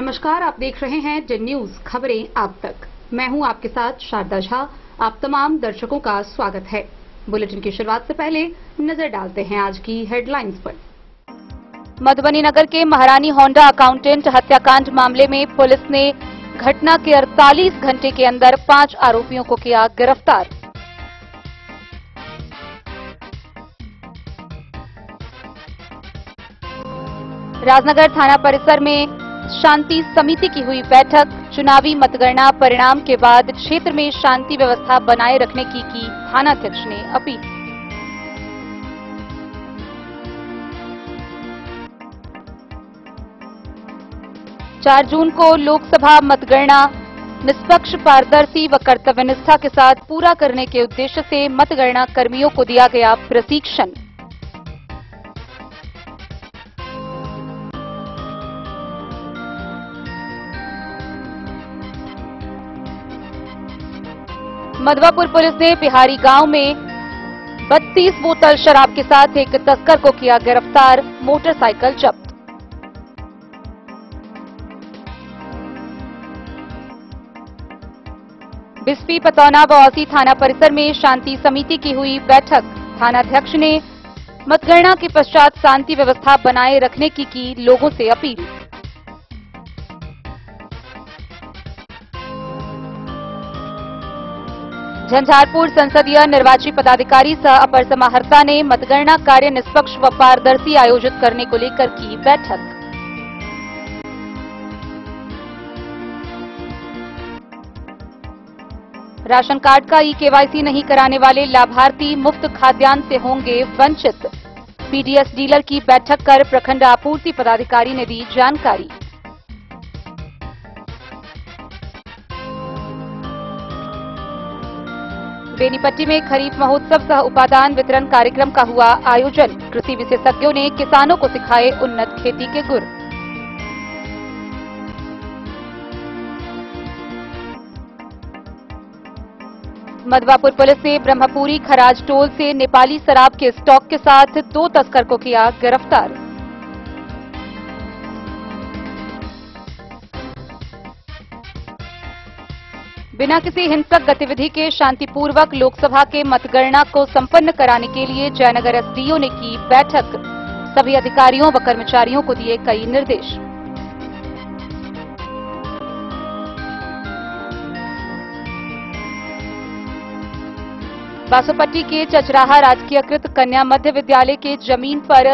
नमस्कार, आप देख रहे हैं जिन न्यूज खबरें आप तक। मैं हूं आपके साथ शारदा झा। आप तमाम दर्शकों का स्वागत है। बुलेटिन की शुरुआत से पहले नजर डालते हैं आज की हेडलाइंस पर। मधुबनी नगर के महारानी होंडा अकाउंटेंट हत्याकांड मामले में पुलिस ने घटना के 48 घंटे के अंदर 5 आरोपियों को किया गिरफ्तार। राजनगर थाना परिसर में शांति समिति की हुई बैठक। चुनावी मतगणना परिणाम के बाद क्षेत्र में शांति व्यवस्था बनाए रखने की थानाध्यक्ष ने अपील। चार जून को लोकसभा मतगणना निष्पक्ष, पारदर्शी व कर्तव्यनिष्ठा के साथ पूरा करने के उद्देश्य से मतगणना कर्मियों को दिया गया प्रशिक्षण। मधवापुर पुलिस ने बिहारी गांव में 32 बोतल शराब के साथ एक तस्कर को किया गिरफ्तार। मोटरसाइकिल जब्त। बिस्फी, पतौना व औसी थाना परिसर में शांति समिति की हुई बैठक। थानाध्यक्ष ने मतगणना के पश्चात शांति व्यवस्था बनाए रखने की लोगों से अपील। झंझारपुर संसदीय निर्वाची पदाधिकारी सह अपर समाहर्ता ने मतगणना कार्य निष्पक्ष व पारदर्शी आयोजित करने को लेकर की बैठक। राशन कार्ड का ई-केवाईसी नहीं कराने वाले लाभार्थी मुफ्त खाद्यान्न से होंगे वंचित। पीडीएस डीलर की बैठक कर प्रखंड आपूर्ति पदाधिकारी ने दी जानकारी। बेनीपट्टी में खरीफ महोत्सव सह उपादान वितरण कार्यक्रम का हुआ आयोजन। कृषि विशेषज्ञों ने किसानों को सिखाए उन्नत खेती के गुर। मधवापुर पुलिस ने ब्रह्मपुरी खराज टोल से नेपाली शराब के स्टॉक के साथ 2 तस्कर को किया गिरफ्तार। बिना किसी हिंसक गतिविधि के शांतिपूर्वक लोकसभा के मतगणना को संपन्न कराने के लिए जयनगर एसडीओ ने की बैठक। सभी अधिकारियों व कर्मचारियों को दिए कई निर्देश। बासोपट्टी के चचराहा राजकीयकृत कन्या मध्य विद्यालय के जमीन पर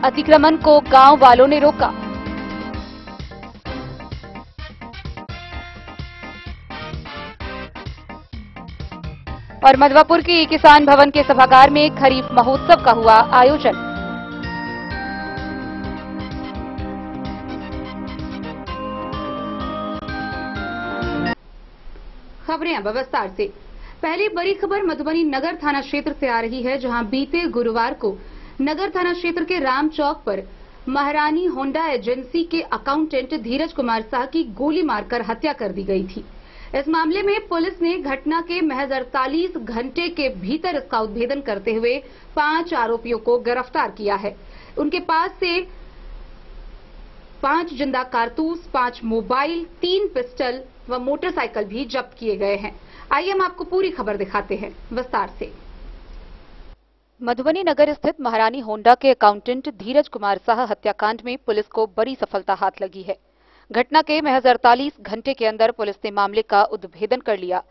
अतिक्रमण को गांव वालों ने रोका। और मधवापुर के किसान भवन के सभागार में खरीफ महोत्सव का हुआ आयोजन। खबरें अब विस्तार से। पहली बड़ी खबर मधुबनी नगर थाना क्षेत्र से आ रही है, जहां बीते गुरुवार को नगर थाना क्षेत्र के राम चौक पर महारानी होंडा एजेंसी के अकाउंटेंट धीरज कुमार शाह की गोली मारकर हत्या कर दी गई थी। इस मामले में पुलिस ने घटना के महज 48 घंटे के भीतर इसका उद्भेदन करते हुए 5 आरोपियों को गिरफ्तार किया है। उनके पास से 5 जिंदा कारतूस, 5 मोबाइल, 3 पिस्टल व मोटरसाइकिल भी जब्त किए गए हैं। आइए हम आपको पूरी खबर दिखाते हैं विस्तार से। मधुबनी नगर स्थित महारानी होंडा के अकाउंटेंट धीरज कुमार शाह हत्याकांड में पुलिस को बड़ी सफलता हाथ लगी है। घटना के महज 48 घंटे के अंदर पुलिस ने मामले का उद्भेदन कर लिया।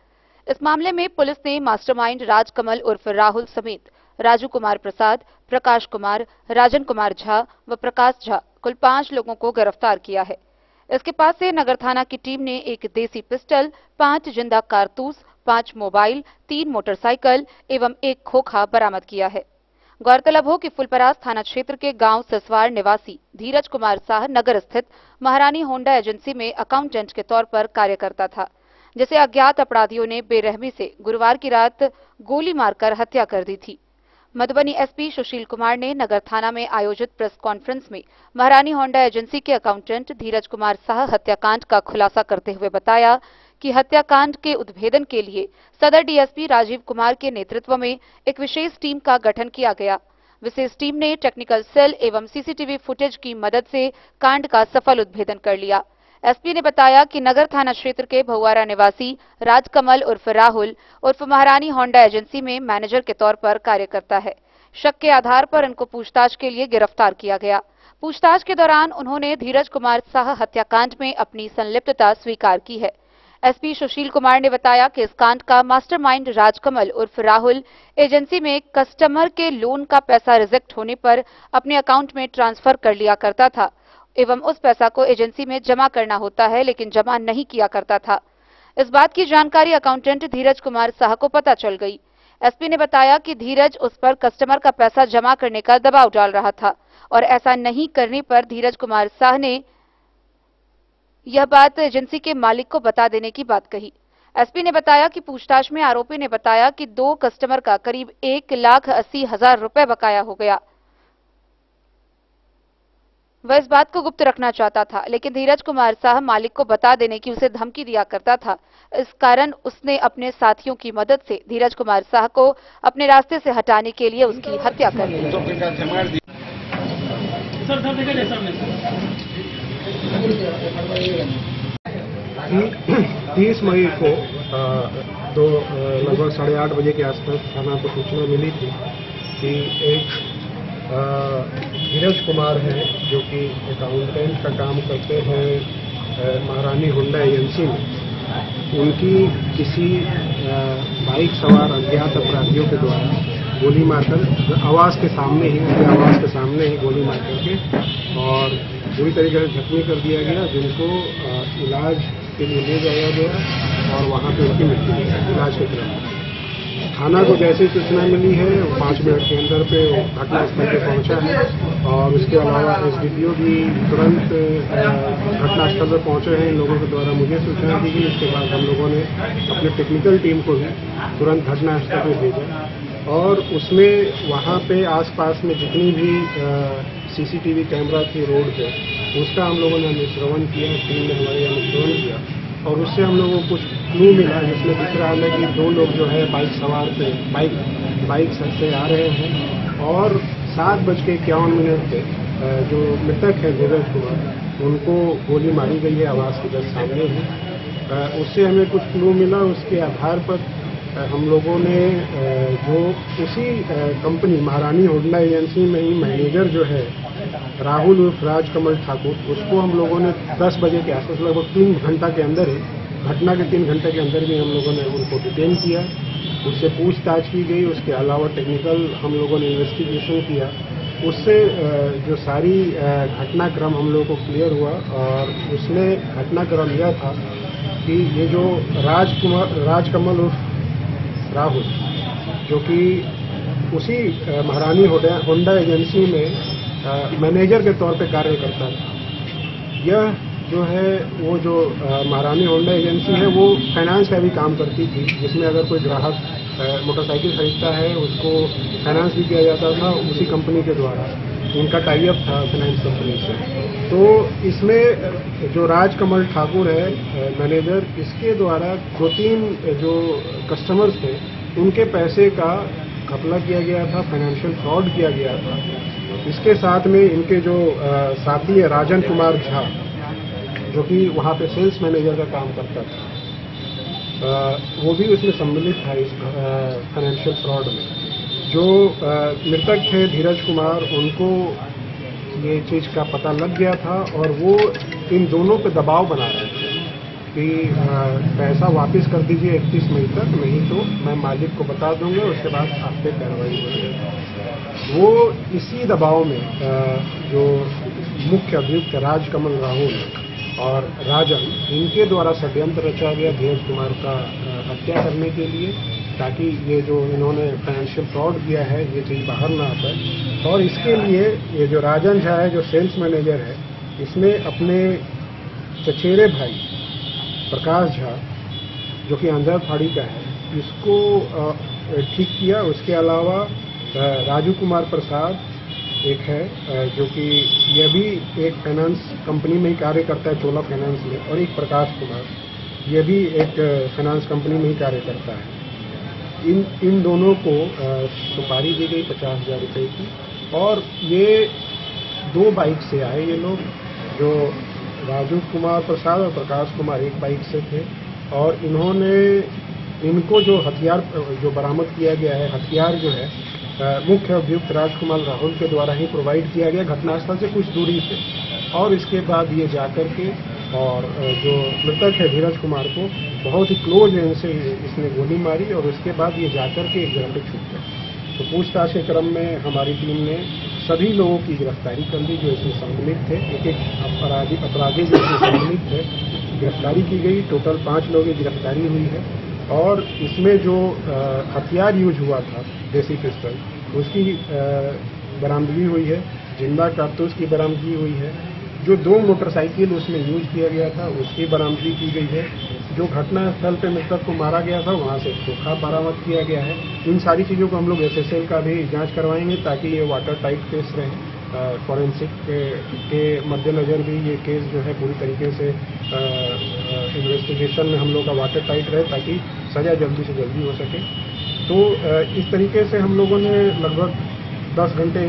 इस मामले में पुलिस ने मास्टरमाइंड राजकमल उर्फ राहुल समेत राजू कुमार प्रसाद, प्रकाश कुमार, राजन कुमार झा व प्रकाश झा कुल 5 लोगों को गिरफ्तार किया है। इसके पास से नगर थाना की टीम ने एक देसी पिस्टल, 5 जिंदा कारतूस, 5 मोबाइल, 3 मोटरसाइकिल एवं 1 खोखा बरामद किया है। गौरतलब हो कि फुलपरास थाना क्षेत्र के गांव ससवार निवासी धीरज कुमार शाह नगर स्थित महारानी होंडा एजेंसी में अकाउंटेंट के तौर पर कार्य करता था, जिसे अज्ञात अपराधियों ने बेरहमी से गुरुवार की रात गोली मारकर हत्या कर दी थी। मधुबनी एसपी सुशील कुमार ने नगर थाना में आयोजित प्रेस कॉन्फ्रेंस में महारानी होंडा एजेंसी के अकाउंटेंट धीरज कुमार शाह हत्याकांड का खुलासा करते हुए बताया कि हत्याकांड के उद्भेदन के लिए सदर डीएसपी राजीव कुमार के नेतृत्व में एक विशेष टीम का गठन किया गया। विशेष टीम ने टेक्निकल सेल एवं सीसीटीवी फुटेज की मदद से कांड का सफल उद्भेदन कर लिया। एसपी ने बताया कि नगर थाना क्षेत्र के भौवारा निवासी राजकमल उर्फ राहुल उर्फ महारानी होंडा एजेंसी में मैनेजर के तौर पर कार्य करता है। शक के आधार पर इनको पूछताछ के लिए गिरफ्तार किया गया। पूछताछ के दौरान उन्होंने धीरज कुमार साह हत्याकांड में अपनी संलिप्तता स्वीकार की है। एसपी सुशील कुमार ने बताया कि इस कांड का मास्टरमाइंड राजकमल उर्फ राहुल एजेंसी में कस्टमर के लोन का पैसा रिजेक्ट होने पर अपने अकाउंट में ट्रांसफर कर लिया करता था एवं उस पैसा को एजेंसी में जमा करना होता है, लेकिन जमा नहीं किया करता था। इस बात की जानकारी अकाउंटेंट धीरज कुमार साह को पता चल गई। एसपी ने बताया कि धीरज उस पर कस्टमर का पैसा जमा करने का दबाव डाल रहा था और ऐसा नहीं करने पर धीरज कुमार साह ने यह बात एजेंसी के मालिक को बता देने की बात कही। एसपी ने बताया कि पूछताछ में आरोपी ने बताया कि 2 कस्टमर का करीब 1,80,000 रुपए बकाया हो गया। वह इस बात को गुप्त रखना चाहता था, लेकिन धीरज कुमार साह मालिक को बता देने की उसे धमकी दिया करता था। इस कारण उसने अपने साथियों की मदद से धीरज कुमार साह को अपने रास्ते से हटाने के लिए उसकी हत्या कर दी। 30 मई को लगभग 8:30 बजे के आसपास थाना को सूचना मिली थी कि एक धीरज कुमार हैं जो कि अकाउंटेंट का काम करते हैं महारानी होंडा एजेंसी में, उनकी किसी बाइक सवार अज्ञात अपराधियों के द्वारा गोली मारकर आवास के सामने ही गोली मार करके और पूरी तरीके से जख्मी कर दिया गया, जिनको इलाज के लिए ले जाया गया और वहां पे उनकी मृत्यु हुई इलाज के क्रम में। थाना को जैसे सूचना मिली है 5 मिनट के अंदर पे घटनास्थल पे पहुंचा है और उसके अलावा एसडीपीओ भी तुरंत घटनास्थल पर पहुंचे हैं। इन लोगों के द्वारा मुझे सूचना दी गई। इसके बाद हम लोगों ने अपने टेक्निकल टीम को भी तुरंत घटनास्थल पर भेजा और उसमें वहाँ पे आसपास में जितनी भी सीसीटीवी कैमरा थी रोड पे, उसका हम लोगों ने अनुश्रवण किया, टीम ने हमारे अनुश्रवण किया और उससे हम लोगों को कुछ क्लू मिला, जिसमें दिख रहा है कि 2 लोग जो है बाइक सवार पे बाइक से आ रहे हैं और 7:51 पे जो मृतक है धीरज कुमार, उनको गोली मारी गई है आवास के जस्ट सामने ही। उससे हमें कुछ क्लू मिला। उसके आधार पर हम लोगों ने जो उसी कंपनी महारानी होंडा एजेंसी में ही मैनेजर जो है राहुल उर्फ राजकमल ठाकुर, उसको हम लोगों ने 10 बजे के आसपास लगभग 3 घंटा के अंदर ही, घटना के 3 घंटे के अंदर भी हम लोगों ने उनको डिटेन किया, उससे पूछताछ की गई। उसके अलावा टेक्निकल हम लोगों ने इन्वेस्टिगेशन किया। उससे जो सारी घटनाक्रम हम लोगों को क्लियर हुआ और उसमें घटनाक्रम यह था कि ये जो राजकमल उर्फ राहुल, जो कि उसी महारानी होंडा एजेंसी में मैनेजर के तौर पे कार्य करता था, यह जो है वो जो महारानी होंडा एजेंसी है वो फाइनेंस का भी काम करती थी, जिसमें अगर कोई ग्राहक मोटरसाइकिल खरीदता है उसको फाइनेंस भी किया जाता था उसी कंपनी के द्वारा। उनका टाई अप था फाइनेंस कंपनी से। तो इसमें जो राजकमल ठाकुर है मैनेजर, इसके द्वारा 2-3 जो कस्टमर्स थे उनके पैसे का घपला किया गया था, फाइनेंशियल फ्रॉड किया गया था। इसके साथ में इनके जो साथी है राजन कुमार झा, जो कि वहाँ पे सेल्स मैनेजर का काम करता था, वो भी उसमें सम्मिलित था इस फाइनेंशियल फ्रॉड में। जो मृतक थे धीरज कुमार, उनको ये चीज़ का पता लग गया था और वो इन दोनों पे दबाव बना रहे थे कि पैसा वापस कर दीजिए 31 मई तक, नहीं तो मैं मालिक को बता दूंगा, उसके बाद आप पे कार्रवाई होगी। वो इसी दबाव में जो मुख्य अभियुक्त राजकमल राहुल और राजन, इनके द्वारा षड्यंत्र रचा गया धीरज कुमार का हत्या करने के लिए, ताकि ये जो इन्होंने फाइनेंशियल फ्रॉड किया है ये चीज़ बाहर ना आ पाए। और इसके लिए ये जो राजन झा है जो सेल्स मैनेजर है, इसने अपने चचेरे भाई प्रकाश झा, जो कि आंध्र फाड़ी का है, इसको ठीक किया। उसके अलावा राजू कुमार प्रसाद एक है, जो कि यह भी एक फाइनेंस कंपनी में ही कार्य करता है, चोला फाइनेंस में, और एक प्रकाश कुमार, यह भी एक फाइनेंस कंपनी में ही कार्य करता है। इन दोनों को सुपारी दी गई 50,000 रुपये की और ये 2 बाइक से आए ये लोग, जो राजू कुमार प्रसाद और प्रकाश कुमार एक बाइक से थे। और इनको जो हथियार जो बरामद किया गया है, हथियार जो है मुख्य अभियुक्त राजकुमार राहुल के द्वारा ही प्रोवाइड किया गया घटनास्थल से कुछ दूरी पे। और इसके बाद ये जाकर के और जो मृतक है धीरज कुमार को बहुत ही क्लोज रेंज से इसने गोली मारी और उसके बाद ये जाकर के एक जगह पे छुप गया। तो पूछताछ के क्रम में हमारी टीम ने सभी लोगों की गिरफ्तारी कर ली जो इसमें सम्मिलित थे। एक अपराधी जो इसमें सम्मिलित थे गिरफ्तारी की गई। टोटल 5 लोगों की गिरफ्तारी हुई है। और इसमें जो हथियार यूज हुआ था देसी पिस्टल, उसकी बरामदगी हुई है। जिंदा कारतूस की बरामदगी हुई है। जो 2 मोटरसाइकिल उसमें यूज किया गया था उसकी बरामदगी की गई है। जो घटनास्थल पे मृतक को मारा गया था वहाँ से खोखा बरामद किया गया है। इन सारी चीज़ों को हम लोग SSL का भी जांच करवाएंगे ताकि ये वाटर टाइट केस रहे। फॉरेंसिक के मद्देनजर भी ये केस जो है पूरी तरीके से इन्वेस्टिगेशन में हम लोग का वाटर टाइट रहे ताकि सजा जल्दी से जल्दी हो सके। तो इस तरीके से हम लोगों ने लगभग 10 घंटे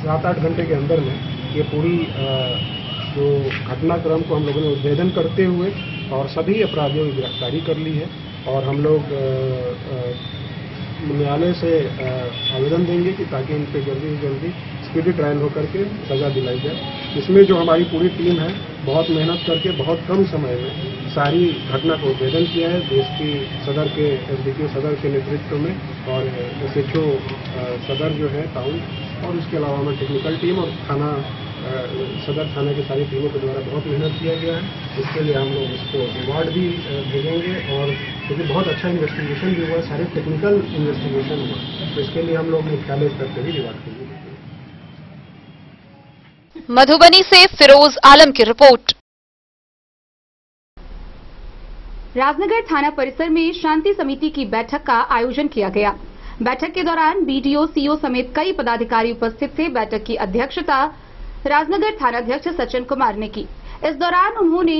7-8 घंटे के अंदर में ये पूरी जो घटनाक्रम को हम लोगों ने उद्भेदन करते हुए और सभी अपराधियों की गिरफ्तारी कर ली है। और हम लोग न्यायालय से आवेदन देंगे कि ताकि इन पर जल्दी से जल्दी स्पीडी ट्रायल होकर के सजा दिलाई जाए। इसमें जो हमारी पूरी टीम है बहुत मेहनत करके बहुत कम समय में सारी घटना को उद्भेदन किया है। देश की सदर के SDPO सदर के नेतृत्व में और SHO सदर जो है टाउन और उसके अलावा हमारी टेक्निकल टीम और सदर थाना की सारी टीमों के द्वारा बहुत मेहनत किया गया है। इसके लिए हम लोग इसको रिवार्ड भी भेजेंगे। और क्योंकि बहुत अच्छा इन्वेस्टिगेशन भी हुआ, सारे टेक्निकल इन्वेस्टिगेशन हुआ, तो इसके लिए हम लोग मुख्यालय स्तर पर भी रिवार्ड देंगे। मधुबनी से फिरोज आलम की रिपोर्ट। राजनगर थाना परिसर में शांति समिति की बैठक का आयोजन किया गया। बैठक के दौरान BDO, CO समेत कई पदाधिकारी उपस्थित थे। बैठक की अध्यक्षता राजनगर थानाध्यक्ष सचिन कुमार ने की। इस दौरान उन्होंने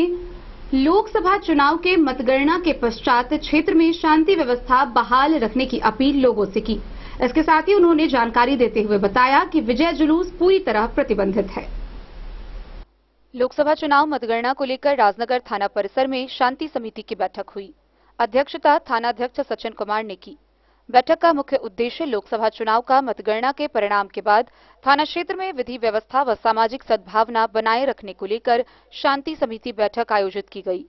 लोकसभा चुनाव के मतगणना के पश्चात क्षेत्र में शांति व्यवस्था बहाल रखने की अपील लोगों से की। इसके साथ ही उन्होंने जानकारी देते हुए बताया कि विजय जुलूस पूरी तरह प्रतिबंधित है। लोकसभा चुनाव मतगणना को लेकर राजनगर थाना परिसर में शांति समिति की बैठक हुई। अध्यक्षता थानाध्यक्ष सचिन कुमार ने की। बैठक का मुख्य उद्देश्य लोकसभा चुनाव का मतगणना के परिणाम के बाद थाना क्षेत्र में विधि व्यवस्था व सामाजिक सद्भावना बनाए रखने को लेकर शांति समिति बैठक आयोजित की गई,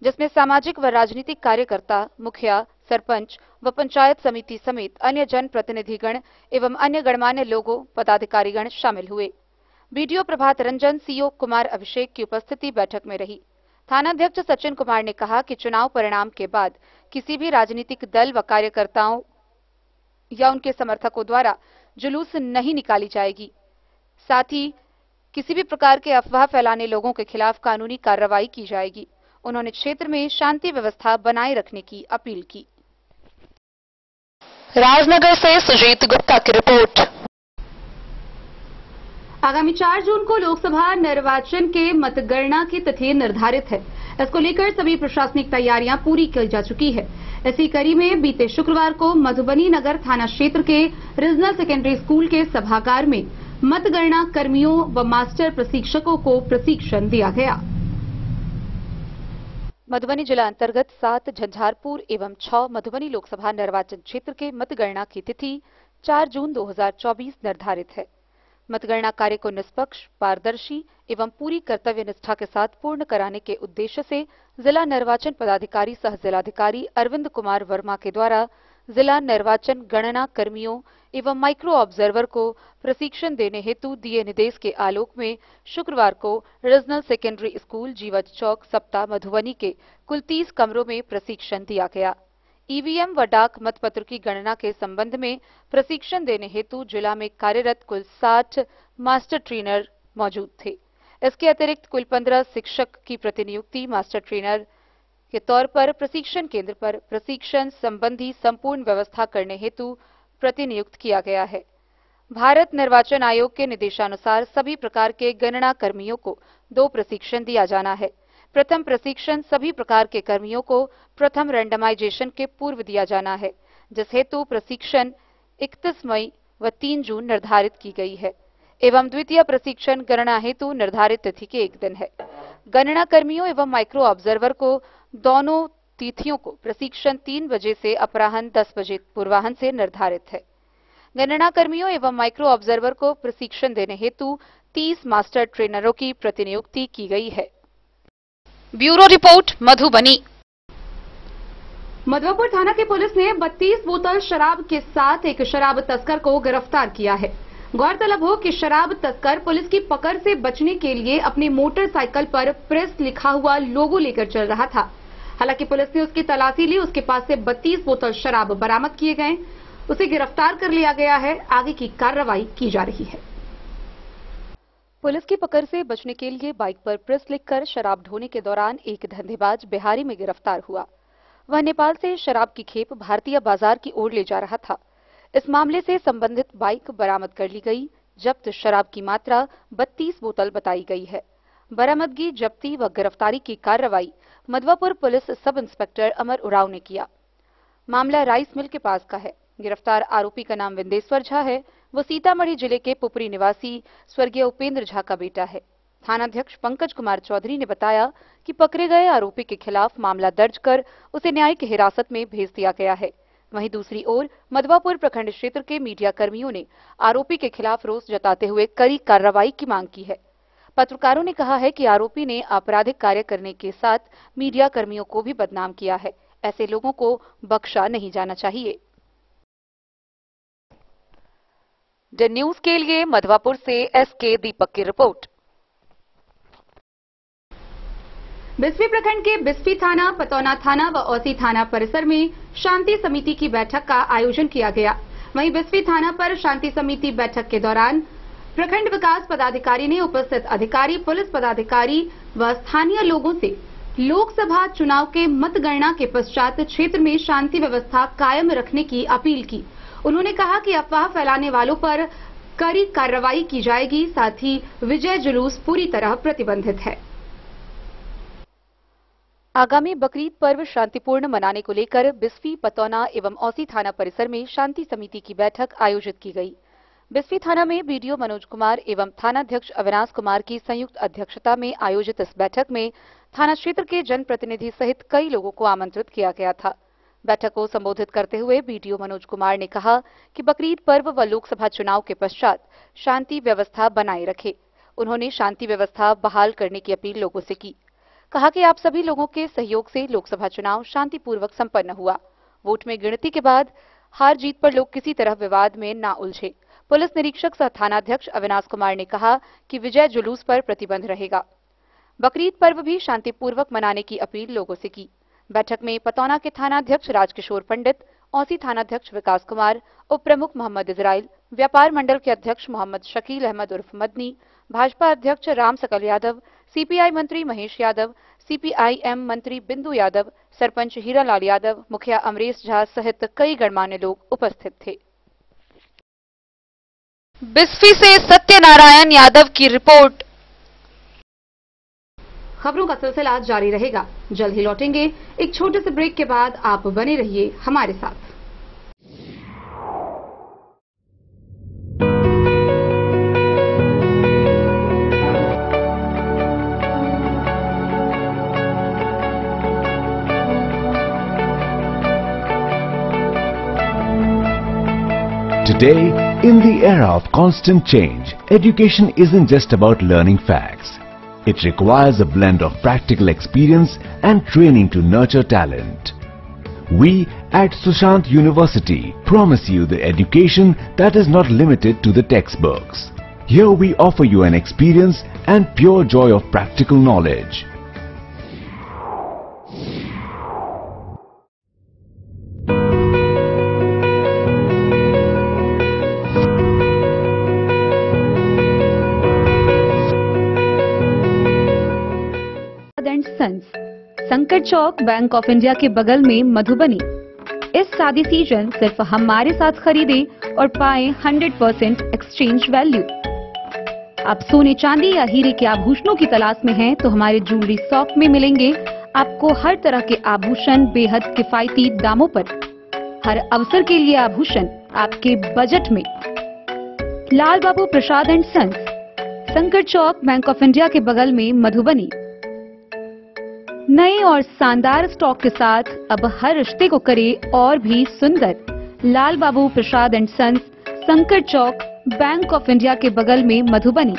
जिसमें सामाजिक व राजनीतिक कार्यकर्ता, मुखिया, सरपंच व पंचायत समिति समेत अन्य जनप्रतिनिधिगण एवं अन्य गणमान्य लोगों, पदाधिकारीगण शामिल हुए। BDO प्रभात रंजन, CO कुमार अभिषेक की उपस्थिति बैठक में रही। थानाध्यक्ष सचिन कुमार ने कहा कि चुनाव परिणाम के बाद किसी भी राजनीतिक दल व कार्यकर्ताओं या उनके समर्थकों द्वारा जुलूस नहीं निकाली जाएगी। साथ ही किसी भी प्रकार के अफवाह फैलाने लोगों के खिलाफ कानूनी कार्रवाई की जाएगी। उन्होंने क्षेत्र में शांति व्यवस्था बनाए रखने की अपील की। राजनगर से सुजीत गुप्ता की रिपोर्ट। आगामी 4 जून को लोकसभा निर्वाचन के मतगणना की तिथि निर्धारित है। इसको लेकर सभी प्रशासनिक तैयारियां पूरी की जा चुकी है। इसी कड़ी में बीते शुक्रवार को मधुबनी नगर थाना क्षेत्र के रीजनल सेकेंडरी स्कूल के सभागार में मतगणना कर्मियों व मास्टर प्रशिक्षकों को प्रशिक्षण दिया गया। मधुबनी जिला अंतर्गत 7 झंझारपुर एवं 6 मधुबनी लोकसभा निर्वाचन क्षेत्र के मतगणना की तिथि 4 जून 2024 निर्धारित है। मतगणना कार्य को निष्पक्ष, पारदर्शी एवं पूरी कर्तव्य निष्ठा के साथ पूर्ण कराने के उद्देश्य से जिला निर्वाचन पदाधिकारी सह जिलाधिकारी अरविंद कुमार वर्मा के द्वारा जिला निर्वाचन गणना कर्मियों एवं माइक्रो ऑब्जर्वर को प्रशिक्षण देने हेतु दिए निर्देश के आलोक में शुक्रवार को रीजनल सेकेंडरी स्कूल जीवज चौक सप्ताह मधुबनी के कुल 30 कमरों में प्रशिक्षण दिया गया। EVM व डाक मतपत्र की गणना के संबंध में प्रशिक्षण देने हेतु जिला में कार्यरत कुल 60 मास्टर ट्रेनर मौजूद थे। इसके अतिरिक्त कुल 15 शिक्षक की प्रतिनियुक्ति मास्टर ट्रेनर के तौर पर प्रशिक्षण केंद्र पर प्रशिक्षण संबंधी संपूर्ण व्यवस्था करने हेतु प्रतिनियुक्त किया गया है। भारत निर्वाचन आयोग के निर्देशानुसार सभी प्रकार के गणना कर्मियों को 2 प्रशिक्षण दिया जाना है। प्रथम प्रशिक्षण सभी प्रकार के कर्मियों को प्रथम रैंडमाइजेशन के पूर्व दिया जाना है, जिस हेतु प्रशिक्षण 31 मई व 3 जून निर्धारित की गई है एवं द्वितीय प्रशिक्षण गणना हेतु निर्धारित तिथि के एक दिन है। गणना कर्मियों एवं माइक्रो ऑब्जर्वर को दोनों तिथियों को प्रशिक्षण 3 बजे से अपराह्न 10 बजे पूर्वाह्न से निर्धारित है। गणना कर्मियों एवं माइक्रो ऑब्जर्वर को प्रशिक्षण देने हेतु 30 मास्टर ट्रेनरों की प्रतिनियुक्ति की गई है। Bureau report, Madhubani. मधवापुर थाना की पुलिस ने 32 बोतल शराब के साथ एक शराब तस्कर को गिरफ्तार किया है। गौरतलब हो कि शराब तस्कर पुलिस की पकड़ से बचने के लिए अपनी मोटरसाइकिल पर प्रेस लिखा हुआ लोगो लेकर चल रहा था। हालांकि पुलिस ने उसकी तलाशी ली, उसके पास से 32 बोतल शराब बरामद किए गए, उसे गिरफ्तार कर लिया गया है। आगे की कार्रवाई की जा रही है। पुलिस की पकड़ से बचने के लिए बाइक पर प्रेस लिखकर शराब ढोने के दौरान एक धंधेबाज बिहारी में गिरफ्तार हुआ। वह नेपाल से शराब की खेप भारतीय बाजार की ओर ले जा रहा था। इस मामले से संबंधित बाइक बरामद कर ली गई। जब्त शराब की मात्रा 32 बोतल बताई गई है। बरामदगी, जब्ती व गिरफ्तारी की कार्रवाई मधवापुर पुलिस सब इंस्पेक्टर अमर उरांव ने किया। मामला राइस मिल के पास का है। गिरफ्तार आरोपी का नाम विंदेश्वर झा है। वो सीतामढ़ी जिले के पुपरी निवासी स्वर्गीय उपेंद्र झा का बेटा है। थानाध्यक्ष पंकज कुमार चौधरी ने बताया कि पकड़े गए आरोपी के खिलाफ मामला दर्ज कर उसे न्यायिक हिरासत में भेज दिया गया है। वहीं दूसरी ओर मधवापुर प्रखंड क्षेत्र के मीडिया कर्मियों ने आरोपी के खिलाफ रोष जताते हुए कड़ी कार्रवाई की मांग की है। पत्रकारों ने कहा है कि आरोपी ने आपराधिक कार्य करने के साथ मीडिया कर्मियों को भी बदनाम किया है। ऐसे लोगों को बख्शा नहीं जाना चाहिए। द न्यूज के लिए मधवापुर से एसके दीपक की रिपोर्ट। बिस्फी प्रखंड के बिस्फी थाना, पतौना थाना व औसी थाना परिसर में शांति समिति की बैठक का आयोजन किया गया। वहीं बिस्फी थाना पर शांति समिति बैठक के दौरान प्रखंड विकास पदाधिकारी ने उपस्थित अधिकारी, पुलिस पदाधिकारी व स्थानीय लोगों से लोकसभा चुनाव के मतगणना के पश्चात क्षेत्र में शांति व्यवस्था कायम रखने की अपील की। उन्होंने कहा कि अफवाह फैलाने वालों पर कड़ी कार्रवाई की जाएगी। साथ ही विजय जुलूस पूरी तरह प्रतिबंधित है। आगामी बकरीद पर्व शांतिपूर्ण मनाने को लेकर बिस्फी, पतौना एवं औसी थाना परिसर में शांति समिति की बैठक आयोजित की गई। बिस्फी थाना में बीडीओ मनोज कुमार एवं थानाध्यक्ष अविनाश कुमार की संयुक्त अध्यक्षता में आयोजित इस बैठक में थाना क्षेत्र के जनप्रतिनिधि सहित कई लोगों को आमंत्रित किया गया था। बैठक को संबोधित करते हुए बीडीओ मनोज कुमार ने कहा कि बकरीद पर्व व लोकसभा चुनाव के पश्चात शांति व्यवस्था बनाए रखे। उन्होंने शांति व्यवस्था बहाल करने की अपील लोगों से की। कहा कि आप सभी लोगों के सहयोग से लोकसभा चुनाव शांतिपूर्वक संपन्न हुआ। वोट में गिनती के बाद हार जीत पर लोग किसी तरह विवाद में ना उलझे। पुलिस निरीक्षक सह थानाध्यक्ष अविनाश कुमार ने कहा कि विजय जुलूस पर प्रतिबंध रहेगा। बकरीद पर्व भी शांतिपूर्वक मनाने की अपील लोगों से की। बैठक में पतौना के थानाध्यक्ष राजकिशोर पंडित, औसी थानाध्यक्ष विकास कुमार, उप प्रमुख मोहम्मद इजराइल, व्यापार मंडल के अध्यक्ष मोहम्मद शकील अहमद उर्फ मदनी, भाजपा अध्यक्ष राम सकल यादव, सीपीआई मंत्री महेश यादव, सीपीआईएम मंत्री बिंदु यादव, सरपंच हीरालाल यादव, मुखिया अमरेश झा सहित कई गणमान्य लोग उपस्थित थे। बिस्फी से सत्यनारायण यादव की रिपोर्ट। खबरों का सिलसिला जारी रहेगा। जल्द ही लौटेंगे एक छोटे से ब्रेक के बाद। आप बने रहिए हमारे साथ। Today, in the era of constant change, education isn't just about learning facts. It requires a blend of practical experience and training to nurture talent. We at Sushant University promise you the education that is not limited to the textbooks. Here we offer you an experience and pure joy of practical knowledge. संकट चौक, Bank of India के बगल में, मधुबनी। इस शादी season सिर्फ हमारे साथ खरीदे और पाएं 100% एक्सचेंज वैल्यू। आप सोने, चांदी या हीरे के आभूषणों की तलाश में हैं तो हमारे ज्वेलरी शॉप में मिलेंगे आपको हर तरह के आभूषण बेहद किफायती दामों पर। हर अवसर के लिए आभूषण आपके बजट में। Lal Babu Prasad and sons, Shankar Chowk, Bank of India के बगल में, मधुबनी। नए और शानदार स्टॉक के साथ अब हर रिश्ते को करे और भी सुंदर। Lal Babu Prasad and sons, Shankar Chowk, Bank of India के बगल में, मधुबनी।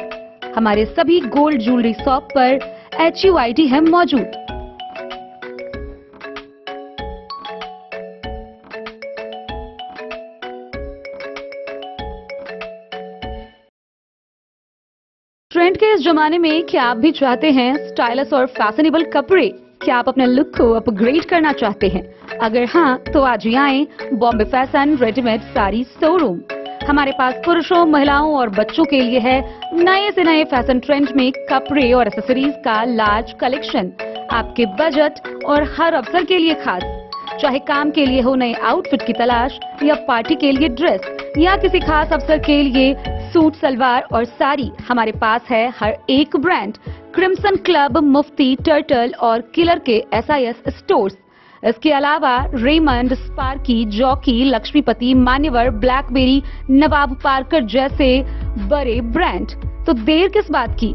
हमारे सभी गोल्ड ज्वेलरी शॉप पर HUID है मौजूद। ट्रेंड के इस जमाने में क्या आप भी चाहते हैं स्टाइलिश और फैशनेबल कपड़े? क्या आप अपने लुक को अपग्रेड करना चाहते हैं? अगर हाँ, तो आज ही आए Bombay fashion readymade sari showroom. हमारे पास पुरुषों, महिलाओं और बच्चों के लिए है नए से नए फैशन ट्रेंड में कपड़े और एक्सेसरीज का लार्ज कलेक्शन। आपके बजट और हर अवसर के लिए खास। चाहे काम के लिए हो नए आउटफिट की तलाश, या पार्टी के लिए ड्रेस, या किसी खास अवसर के लिए सूट, सलवार और साड़ी, हमारे पास है हर एक ब्रांड। क्रिम्सन क्लब, मुफ्ती, टर्टल और किलर के SIS स्टोर्स। इसके अलावा रेमंड, स्पार्की, जॉकी, लक्ष्मीपति, मान्यवर, ब्लैकबेरी, नवाब पार्कर जैसे बड़े ब्रांड। तो देर किस बात की,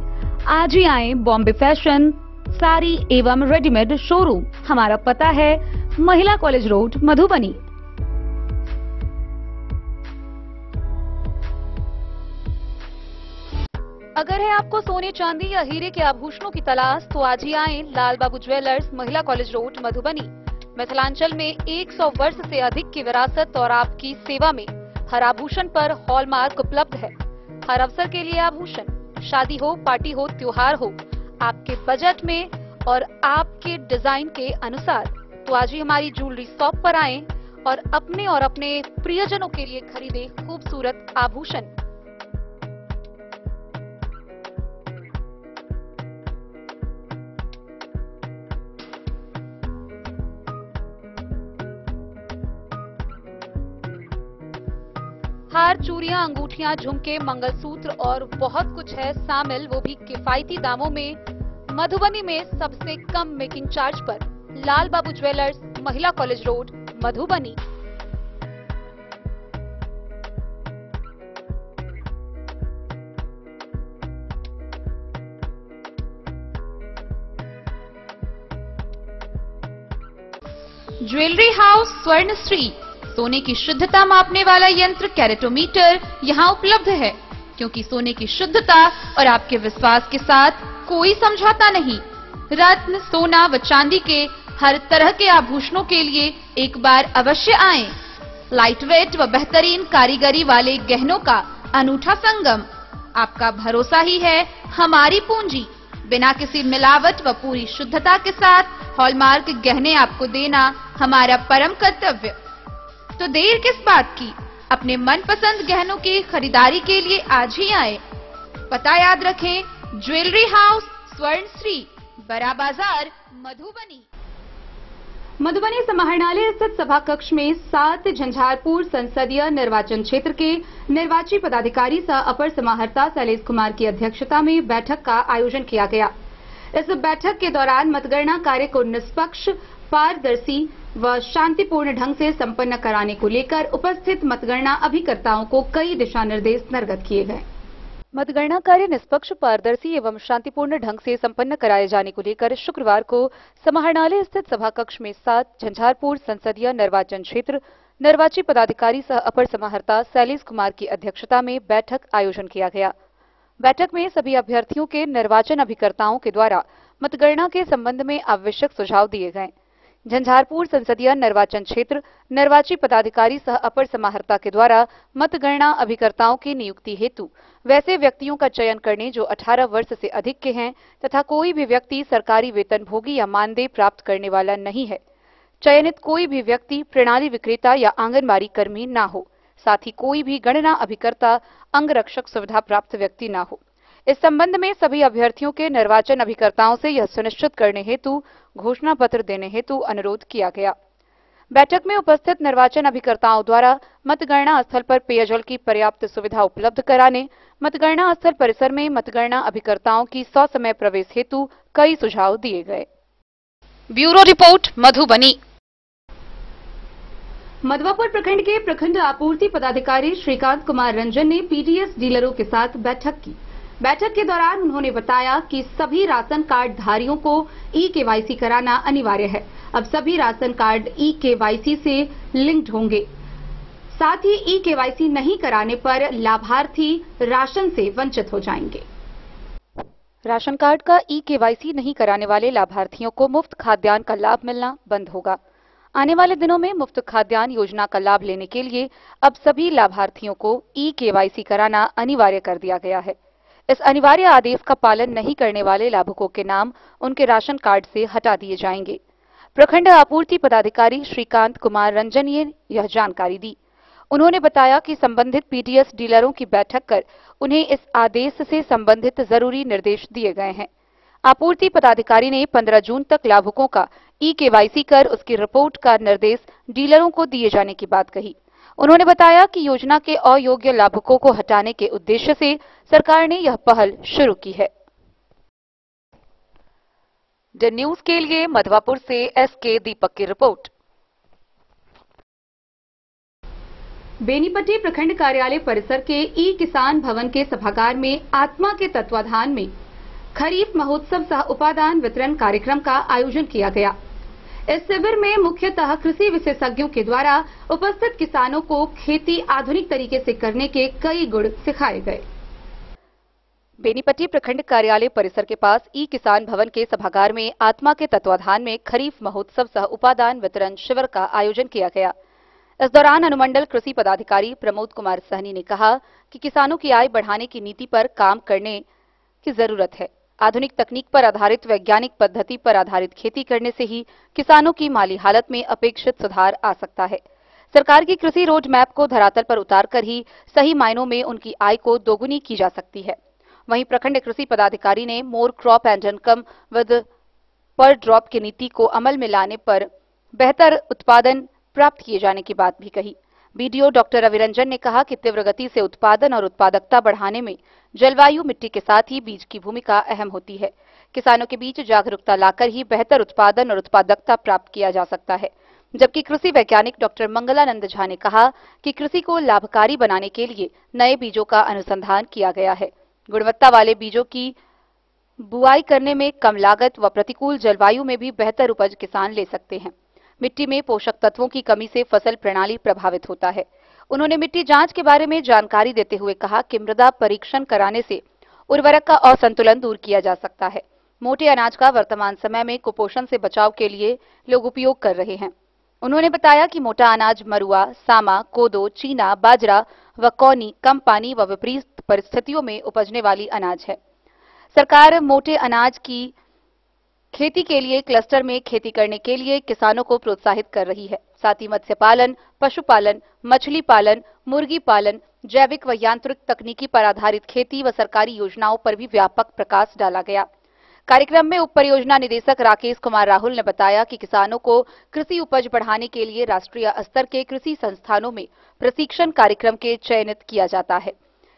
आज ही आए बॉम्बे फैशन साड़ी एवं रेडीमेड शोरूम। हमारा पता है महिला कॉलेज रोड, मधुबनी। अगर है आपको सोने, चांदी या हीरे के आभूषणों की तलाश, तो आज ही आए लाल Babu jewellers, Mahila college road, Madhubani. Mithilanchal में 100 वर्ष से अधिक की विरासत और आपकी सेवा में हर आभूषण पर हॉलमार्क उपलब्ध है। हर अवसर के लिए आभूषण, शादी हो, पार्टी हो, त्योहार हो, आपके बजट में और आपके डिजाइन के अनुसार। तो आज ही हमारी ज्वेलरी शॉप पर आएं और अपने प्रियजनों के लिए खरीदे खूबसूरत आभूषण। हार, चूड़ियां, अंगूठियां, झुमके, मंगलसूत्र और बहुत कुछ है शामिल, वो भी किफायती दामों में। मधुबनी में सबसे कम मेकिंग चार्ज पर। Lal Babu jewellers, Mahila college road, Madhubani. Jewellery house Swarnashri, सोने की शुद्धता मापने वाला यंत्र कैरेटोमीटर यहाँ उपलब्ध है, क्योंकि सोने की शुद्धता और आपके विश्वास के साथ कोई समझौता नहीं। रत्न, सोना व चांदी के हर तरह के आभूषणों के लिए एक बार अवश्य आएं। लाइट वेट व बेहतरीन कारीगरी वाले गहनों का अनूठा संगम। आपका भरोसा ही है हमारी पूंजी। बिना किसी मिलावट व पूरी शुद्धता के साथ हॉलमार्क गहने आपको देना हमारा परम कर्तव्य। तो देर किस बात की, अपने मनपसंद गहनों की खरीदारी के लिए आज ही आए। पता याद रखें, ज्वेलरी हाउस स्वर्णश्री, बड़ा बाजार, मधुबनी। मधुबनी समाहरणालय स्थित सभा कक्ष में 7 झंझारपुर संसदीय निर्वाचन क्षेत्र के निर्वाची पदाधिकारी सह अपर समाहर्ता शैलेश कुमार की अध्यक्षता में बैठक का आयोजन किया गया। इस बैठक के दौरान मतगणना कार्य को निष्पक्ष, पारदर्शी व शांतिपूर्ण ढंग से संपन्न कराने को लेकर उपस्थित मतगणना अभिकर्ताओं को कई दिशा निर्देश निर्गत किए गए। मतगणना कार्य निष्पक्ष, पारदर्शी एवं शांतिपूर्ण ढंग से संपन्न कराए जाने को लेकर शुक्रवार को समाहरणालय स्थित सभा कक्ष में 7 झंझारपुर संसदीय निर्वाचन क्षेत्र निर्वाची पदाधिकारी सह अपर समाहर्ता शैलेश कुमार की अध्यक्षता में बैठक आयोजन किया गया। बैठक में सभी अभ्यर्थियों के निर्वाचन अभिकर्ताओं के द्वारा मतगणना के संबंध में आवश्यक सुझाव दिए गए। झंझारपुर संसदीय निर्वाचन क्षेत्र निर्वाची पदाधिकारी सह अपर समाहर्ता के द्वारा मतगणना अभिकर्ताओं की नियुक्ति हेतु वैसे व्यक्तियों का चयन करने जो 18 वर्ष से अधिक के हैं तथा कोई भी व्यक्ति सरकारी वेतनभोगी या मानदेय प्राप्त करने वाला नहीं है। चयनित कोई भी व्यक्ति प्रणाली विक्रेता या आंगनबाड़ी कर्मी ना हो। साथ ही कोई भी गणना अभिकर्ता, अंगरक्षक सुविधा प्राप्त व्यक्ति ना हो। इस संबंध में सभी अभ्यर्थियों के निर्वाचन अभिकर्ताओं से यह सुनिश्चित करने हेतु घोषणा पत्र देने हेतु अनुरोध किया गया। बैठक में उपस्थित निर्वाचन अभिकर्ताओं द्वारा मतगणना स्थल पर पेयजल की पर्याप्त सुविधा उपलब्ध कराने, मतगणना स्थल परिसर में मतगणना अभिकर्ताओं की ससमय प्रवेश हेतु कई सुझाव दिए गए। Bureau report, Madhubani. मधवापुर प्रखंड के प्रखंड आपूर्ति पदाधिकारी श्रीकांत कुमार रंजन ने पीडीएस डीलरों के साथ बैठक की। बैठक के दौरान उन्होंने बताया कि सभी राशन कार्ड धारियों को ई-केवाईसी कराना अनिवार्य है। अब सभी राशन कार्ड ई-केवाईसी से लिंक्ड होंगे। साथ ही ई-केवाईसी नहीं कराने पर लाभार्थी राशन से वंचित हो जाएंगे। राशन कार्ड का ई-केवाईसी नहीं कराने वाले लाभार्थियों को मुफ्त खाद्यान्न का लाभ मिलना बंद होगा। आने वाले दिनों में मुफ्त खाद्यान्न योजना का लाभ लेने के लिए अब सभी लाभार्थियों को ई-केवाईसी कराना अनिवार्य कर दिया गया है। इस अनिवार्य आदेश का पालन नहीं करने वाले लाभुकों के नाम उनके राशन कार्ड से हटा दिए जाएंगे। प्रखंड आपूर्ति पदाधिकारी श्रीकांत कुमार रंजन ने यह जानकारी दी। उन्होंने बताया कि संबंधित पीडीएस डीलरों की बैठक कर उन्हें इस आदेश से संबंधित जरूरी निर्देश दिए गए हैं। आपूर्ति पदाधिकारी ने 15 जून तक लाभुकों का ई-केवाईसी कर उसकी रिपोर्ट का निर्देश डीलरों को दिए जाने की बात कही। उन्होंने बताया कि योजना के अयोग्य लाभुकों को हटाने के उद्देश्य से सरकार ने यह पहल शुरू की है। द न्यूज के लिए मधवापुर से एसके दीपक की रिपोर्ट। बेनीपट्टी प्रखंड कार्यालय परिसर के ई किसान भवन के सभागार में आत्मा के तत्वाधान में खरीफ महोत्सव सह उपादान वितरण कार्यक्रम का आयोजन किया गया। इस शिविर में मुख्यतः कृषि विशेषज्ञों के द्वारा उपस्थित किसानों को खेती आधुनिक तरीके से करने के कई गुण सिखाए गए। बेनीपट्टी प्रखंड कार्यालय परिसर के पास ई किसान भवन के सभागार में आत्मा के तत्वाधान में खरीफ महोत्सव सह उपादान वितरण शिविर का आयोजन किया गया। इस दौरान अनुमंडल कृषि पदाधिकारी प्रमोद कुमार सहनी ने कहा कि किसानों की आय बढ़ाने की नीति पर काम करने की जरूरत है। आधुनिक तकनीक पर आधारित वैज्ञानिक पद्धति पर आधारित खेती करने से ही किसानों की माली हालत में अपेक्षित सुधार आ सकता है। सरकार की कृषि रोड मैप को धरातल पर उतारकर ही सही मायनों में उनकी आय को दोगुनी की जा सकती है। वहीं प्रखंड कृषि पदाधिकारी ने more crop and income with पर ड्रॉप की नीति को अमल में लाने पर बेहतर उत्पादन प्राप्त किए जाने की बात भी कही। बीडीओ डॉक्टर रविरंजन ने कहा कि तीव्र गति से उत्पादन और उत्पादकता बढ़ाने में जलवायु, मिट्टी के साथ ही बीज की भूमिका अहम होती है। किसानों के बीच जागरूकता लाकर ही बेहतर उत्पादन और उत्पादकता प्राप्त किया जा सकता है। जबकि कृषि वैज्ञानिक डॉक्टर मंगलानंद झा ने कहा कि कृषि को लाभकारी बनाने के लिए नए बीजों का अनुसंधान किया गया है। गुणवत्ता वाले बीजों की बुआई करने में कम लागत व प्रतिकूल जलवायु में भी बेहतर उपज किसान ले सकते हैं। मिट्टी में पोषक तत्वों की कमी से फसल प्रणाली प्रभावित होता है। उन्होंने मिट्टी जांच के बारे में जानकारी देते हुए कहा कि मृदा परीक्षण कराने से उर्वरक का असंतुलन दूर किया जा सकता है। मोटे अनाज का वर्तमान समय में कुपोषण से बचाव के लिए लोग उपयोग कर रहे हैं। उन्होंने बताया कि मोटा अनाज मरुआ, सामा, कोदो, चीना, बाजरा व कौनी कम पानी व विपरीत परिस्थितियों में उपजने वाली अनाज है। सरकार मोटे अनाज की खेती के लिए क्लस्टर में खेती करने के लिए किसानों को प्रोत्साहित कर रही है। साथ ही मत्स्य पालन, पशुपालन, मछली पालन, मुर्गी पालन, जैविक व यांत्रिक तकनीकी पर आधारित खेती व सरकारी योजनाओं पर भी व्यापक प्रकाश डाला गया। कार्यक्रम में उप परियोजना निदेशक राकेश कुमार राहुल ने बताया कि किसानों को कृषि उपज बढ़ाने के लिए राष्ट्रीय स्तर के कृषि संस्थानों में प्रशिक्षण कार्यक्रम के चयनित किया जाता है।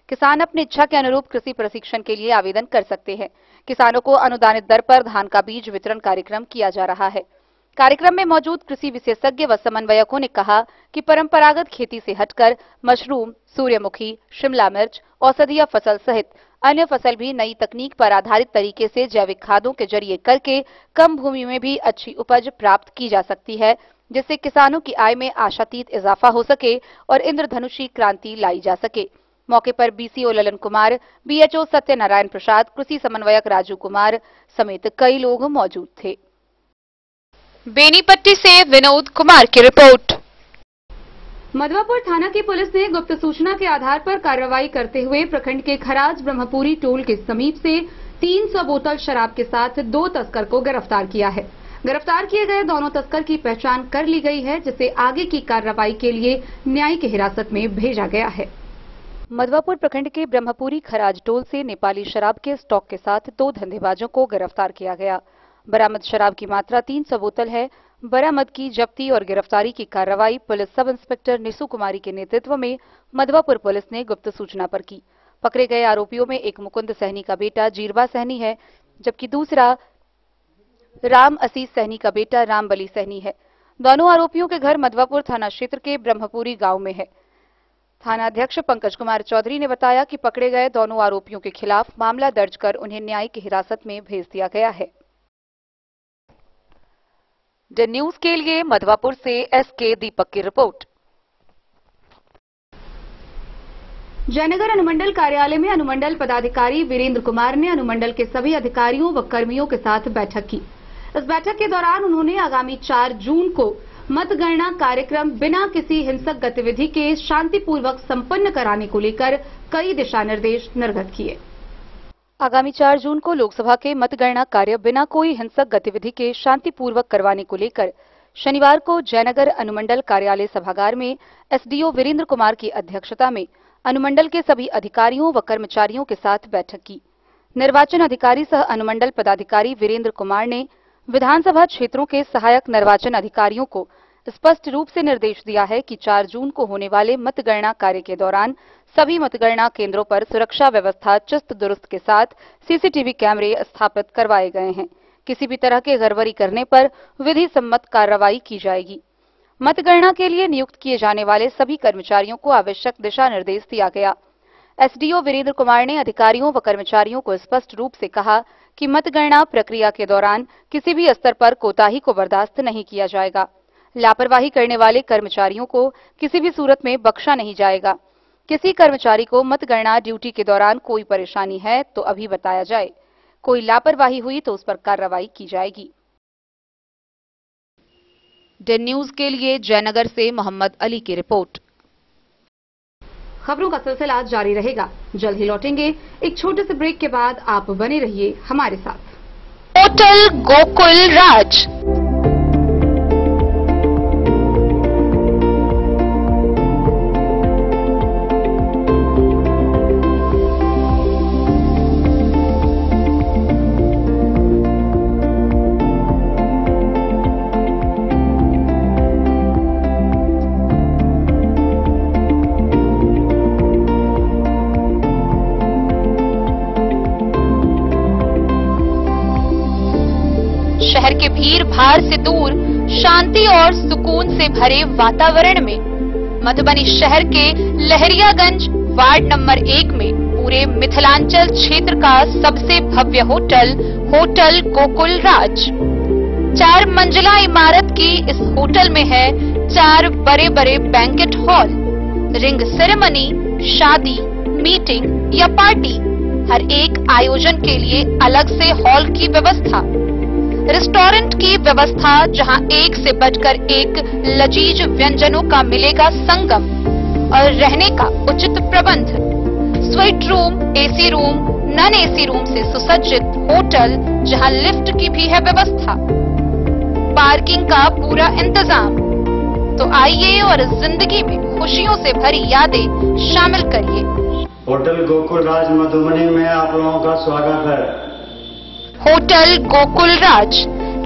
किसान अपनी इच्छा के अनुरूप कृषि प्रशिक्षण के लिए आवेदन कर सकते हैं। किसानों को अनुदानित दर पर धान का बीज वितरण कार्यक्रम किया जा रहा है। कार्यक्रम में मौजूद कृषि विशेषज्ञ व समन्वयकों ने कहा कि परंपरागत खेती से हटकर मशरूम, सूर्यमुखी, शिमला मिर्च, औषधीय फसल सहित अन्य फसल भी नई तकनीक पर आधारित तरीके से जैविक खादों के जरिए करके कम भूमि में भी अच्छी उपज प्राप्त की जा सकती है, जिससे किसानों की आय में आशातीत इजाफा हो सके और इंद्रधनुषी क्रांति लाई जा सके। मौके पर बीसीओ ललन कुमार, बीएचओ सत्यनारायण प्रसाद, कृषि समन्वयक राजू कुमार समेत कई लोग मौजूद थे। बेनीपट्टी से विनोद कुमार की रिपोर्ट। मधवापुर थाना की पुलिस ने गुप्त सूचना के आधार पर कार्रवाई करते हुए प्रखंड के खराज ब्रह्मपुरी टोल के समीप से 300 बोतल शराब के साथ 2 तस्कर को गिरफ्तार किया है। गिरफ्तार किए गए दोनों तस्कर की पहचान कर ली गई है, जिसे आगे की कार्रवाई के लिए न्यायिक हिरासत में भेजा गया है। मधवापुर प्रखंड के ब्रह्मपुरी खराज टोल से नेपाली शराब के स्टॉक के साथ 2 धंधेबाजों को गिरफ्तार किया गया। बरामद शराब की मात्रा 300 बोतल है। बरामद की जब्ती और गिरफ्तारी की कार्रवाई पुलिस सब इंस्पेक्टर निशु कुमारी के नेतृत्व में मधवापुर पुलिस ने गुप्त सूचना पर की। पकड़े गए आरोपियों में एक मुकुंद सहनी का बेटा जीरबा सहनी है, जबकि दूसरा राम असीस सहनी का बेटा रामबली सहनी है। दोनों आरोपियों के घर मधवापुर थाना क्षेत्र के ब्रह्मपुरी गांव में है। थाना अध्यक्ष पंकज कुमार चौधरी ने बताया कि पकड़े गए दोनों आरोपियों के खिलाफ मामला दर्ज कर उन्हें न्यायिक हिरासत में भेज दिया गया है। द न्यूज के लिए मधवापुर से एसके दीपक की रिपोर्ट। जयनगर अनुमंडल कार्यालय में अनुमंडल पदाधिकारी वीरेंद्र कुमार ने अनुमंडल के सभी अधिकारियों व कर्मियों के साथ बैठक की। इस बैठक के दौरान उन्होंने आगामी 4 जून को मतगणना कार्यक्रम बिना किसी हिंसक गतिविधि के शांतिपूर्वक संपन्न कराने को लेकर कई दिशा निर्देश निर्गत किए। आगामी 4 जून को लोकसभा के मतगणना कार्य बिना कोई हिंसक गतिविधि के शांतिपूर्वक करवाने को लेकर शनिवार को जयनगर अनुमंडल कार्यालय सभागार में एसडीओ वीरेंद्र कुमार की अध्यक्षता में अनुमंडल के सभी अधिकारियों व कर्मचारियों के साथ बैठक की। निर्वाचन अधिकारी सह अनुमंडल पदाधिकारी वीरेंद्र कुमार ने विधानसभा क्षेत्रों के सहायक निर्वाचन अधिकारियों को स्पष्ट रूप से निर्देश दिया है कि 4 जून को होने वाले मतगणना कार्य के दौरान सभी मतगणना केंद्रों पर सुरक्षा व्यवस्था चुस्त दुरुस्त के साथ सीसीटीवी कैमरे स्थापित करवाए गए हैं। किसी भी तरह के गड़बड़ी करने पर विधि सम्मत कार्रवाई की जाएगी। मतगणना के लिए नियुक्त किए जाने वाले सभी कर्मचारियों को आवश्यक दिशा निर्देश दिया गया। एसडीओ वीरेंद्र कुमार ने अधिकारियों व कर्मचारियों को स्पष्ट रूप से कहा कि मतगणना प्रक्रिया के दौरान किसी भी स्तर पर कोताही को बर्दाश्त नहीं किया जाएगा। लापरवाही करने वाले कर्मचारियों को किसी भी सूरत में बख्शा नहीं जाएगा। किसी कर्मचारी को मतगणना ड्यूटी के दौरान कोई परेशानी है तो अभी बताया जाए। कोई लापरवाही हुई तो उस पर कार्रवाई की जाएगी। द न्यूज के लिए जयनगर से मोहम्मद अली की रिपोर्ट। खबरों का सिलसिला जारी रहेगा। जल्द ही लौटेंगे एक छोटे से ब्रेक के बाद। आप बने रहिए हमारे साथ। होटल गोकुल राज। शहर के भीड़ भाड़ से दूर शांति और सुकून से भरे वातावरण में मधुबनी शहर के लहरियागंज वार्ड नंबर 1 में पूरे मिथिलांचल क्षेत्र का सबसे भव्य होटल होटल गोकुल राज। 4 मंजिला इमारत की इस होटल में है 4 बड़े बड़े बैंकेट हॉल, रिंग सेरेमनी, शादी, मीटिंग या पार्टी, हर एक आयोजन के लिए अलग से हॉल की व्यवस्था, रेस्टोरेंट की व्यवस्था जहां एक से बढ़कर एक लजीज व्यंजनों का मिलेगा संगम और रहने का उचित प्रबंध, suite room, AC room, non AC room से सुसज्जित होटल जहां लिफ्ट की भी है व्यवस्था, पार्किंग का पूरा इंतजाम। तो आइए और इस जिंदगी में खुशियों से भरी यादें शामिल करिए। होटल गोकुल राज मधुबनी में आप लोगों का स्वागत है। होटल गोकुल राज,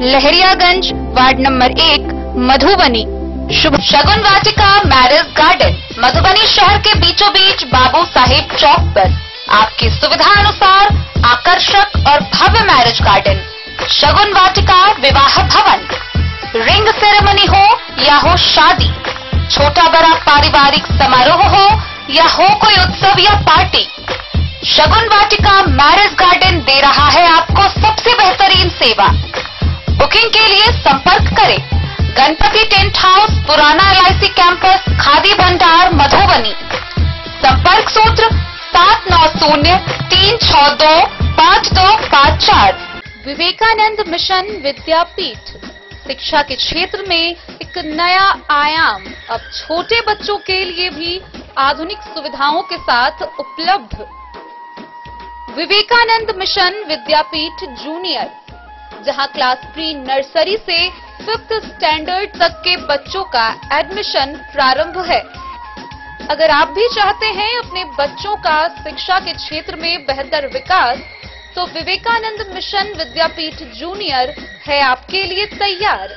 लहरियागंज वार्ड नंबर 1 मधुबनी। शुभ शगुन वाटिका मैरिज गार्डन मधुबनी शहर के बीचों बीच बाबू साहेब चौक पर आपकी सुविधा अनुसार आकर्षक और भव्य मैरिज गार्डन, शगुन वाटिका विवाह भवन, रिंग सेरेमनी हो या हो शादी, छोटा बड़ा पारिवारिक समारोह हो या हो कोई उत्सव या पार्टी, शगुन वाटिका मैरिज गार्डन दे रहा है आपको सबसे बेहतरीन सेवा। बुकिंग के लिए संपर्क करें गणपति टेंट हाउस, पुराना LIC कैंपस, खादी भंडार मधुबनी। संपर्क सूत्र 7903625254। विवेकानंद मिशन विद्यापीठ शिक्षा के क्षेत्र में एक नया आयाम अब छोटे बच्चों के लिए भी आधुनिक सुविधाओं के साथ उपलब्ध। विवेकानंद मिशन विद्यापीठ जूनियर, जहां क्लास प्री नर्सरी से 5th स्टैंडर्ड तक के बच्चों का एडमिशन प्रारंभ है। अगर आप भी चाहते हैं अपने बच्चों का शिक्षा के क्षेत्र में बेहतर विकास, तो विवेकानंद मिशन विद्यापीठ जूनियर है आपके लिए तैयार।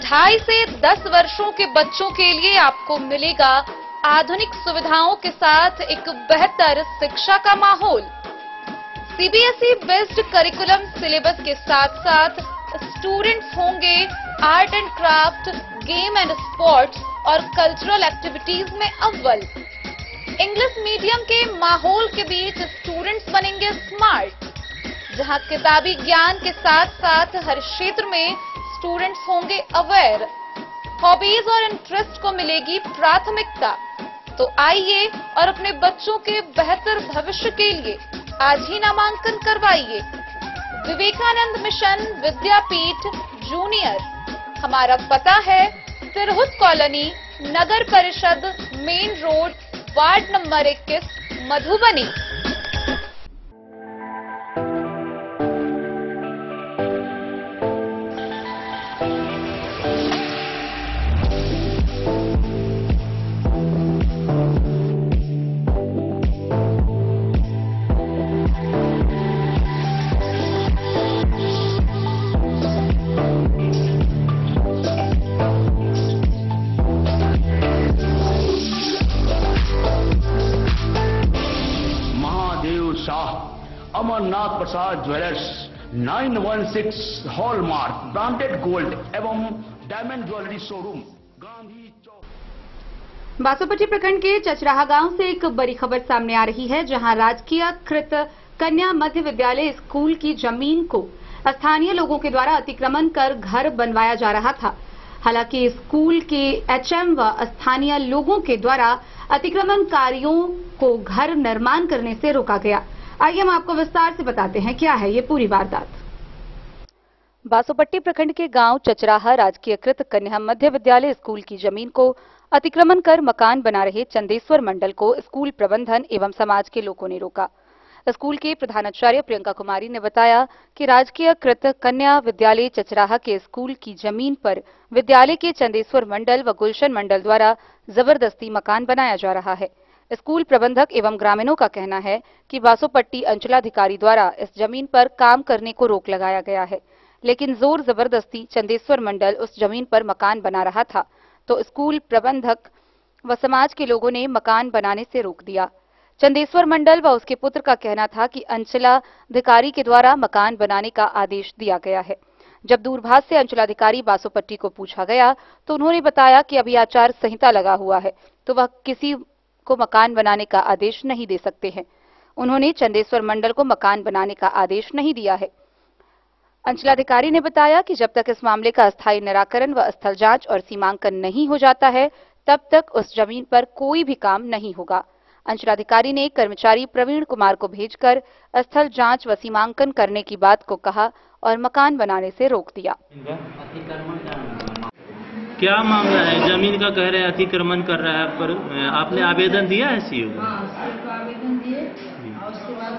2.5 से 10 वर्षों के बच्चों के लिए आपको मिलेगा आधुनिक सुविधाओं के साथ एक बेहतर शिक्षा का माहौल। CBSE बेस्ड करिकुलम सिलेबस के साथ साथ स्टूडेंट्स होंगे art and craft, game and sports और कल्चरल एक्टिविटीज में अव्वल। इंग्लिश मीडियम के माहौल के बीच स्टूडेंट्स बनेंगे स्मार्ट, जहां किताबी ज्ञान के साथ साथ हर क्षेत्र में स्टूडेंट्स होंगे अवेयर। हॉबीज और इंटरेस्ट को मिलेगी प्राथमिकता। तो आइए और अपने बच्चों के बेहतर भविष्य के लिए आज ही नामांकन करवाइए। Vivekanand mission Vidyapeeth junior. हमारा पता है तिरहुत कॉलोनी, नगर परिषद, main road, ward number 21, Madhubani. Amarnath Prasad jewellers 916 hallmark branded gold एवं diamond jewellery showroom, Gandhi Chowk. Basopatti प्रखंड के चचराहा गांव से एक बड़ी खबर सामने आ रही है, जहां राजकीयकृत कन्या मध्य विद्यालय स्कूल की जमीन को स्थानीय लोगों के द्वारा अतिक्रमण कर घर बनवाया जा रहा था। हालांकि स्कूल के एचएम व स्थानीय लोगों के द्वारा अतिक्रमणकारियों को घर निर्माण करने से रोका गया। आइए हम आपको विस्तार से बताते हैं क्या है ये पूरी वारदात। बासोपट्टी प्रखंड के गांव चचराहा राजकीयकृत कन्या मध्य विद्यालय स्कूल की जमीन को अतिक्रमण कर मकान बना रहे चंदेश्वर मंडल को स्कूल प्रबंधन एवं समाज के लोगों ने रोका। स्कूल के प्रधानाचार्य प्रियंका कुमारी ने बताया कि राजकीयकृत कन्या विद्यालय चचराहा के स्कूल की जमीन पर विद्यालय के चंदेश्वर मंडल व गुलशन मंडल द्वारा जबरदस्ती मकान बनाया जा रहा है। स्कूल प्रबंधक एवं ग्रामीणों का कहना है कि बासोपट्टी अंचलाधिकारी द्वारा इस जमीन पर काम करने को रोक लगाया गया है, लेकिन जोर जबरदस्ती चंदेश्वर मंडल उस जमीन पर मकान बना रहा था, तो स्कूल प्रबंधक व समाज के लोगों ने मकान बनाने से रोक दिया। चंदेश्वर मंडल व उसके पुत्र का कहना था कि अंचलाधिकारी के द्वारा मकान बनाने का आदेश दिया गया है। जब दूरभाष से अंचलाधिकारी बासोपट्टी को पूछा गया तो उन्होंने बताया कि अभी आचार संहिता लगा हुआ है, तो वह किसी को मकान बनाने का आदेश नहीं दे सकते हैं। उन्होंने चंदेश्वर मंडल को मकान बनाने का आदेश नहीं दिया है। अंचलाधिकारी ने बताया कि जब तक इस मामले का अस्थायी निराकरण व स्थल जांच और सीमांकन नहीं हो जाता है, तब तक उस जमीन पर कोई भी काम नहीं होगा। अंचलाधिकारी ने कर्मचारी प्रवीण कुमार को भेजकर स्थल जांच व सीमांकन करने की बात को कहा और मकान बनाने से रोक दिया। क्या मामला है? जमीन का कह रहे हैं अतिक्रमण कर रहा है, पर आपने आवेदन दिया है सीओ को? हाँ, सीओ को आवेदन दिए और उसके बाद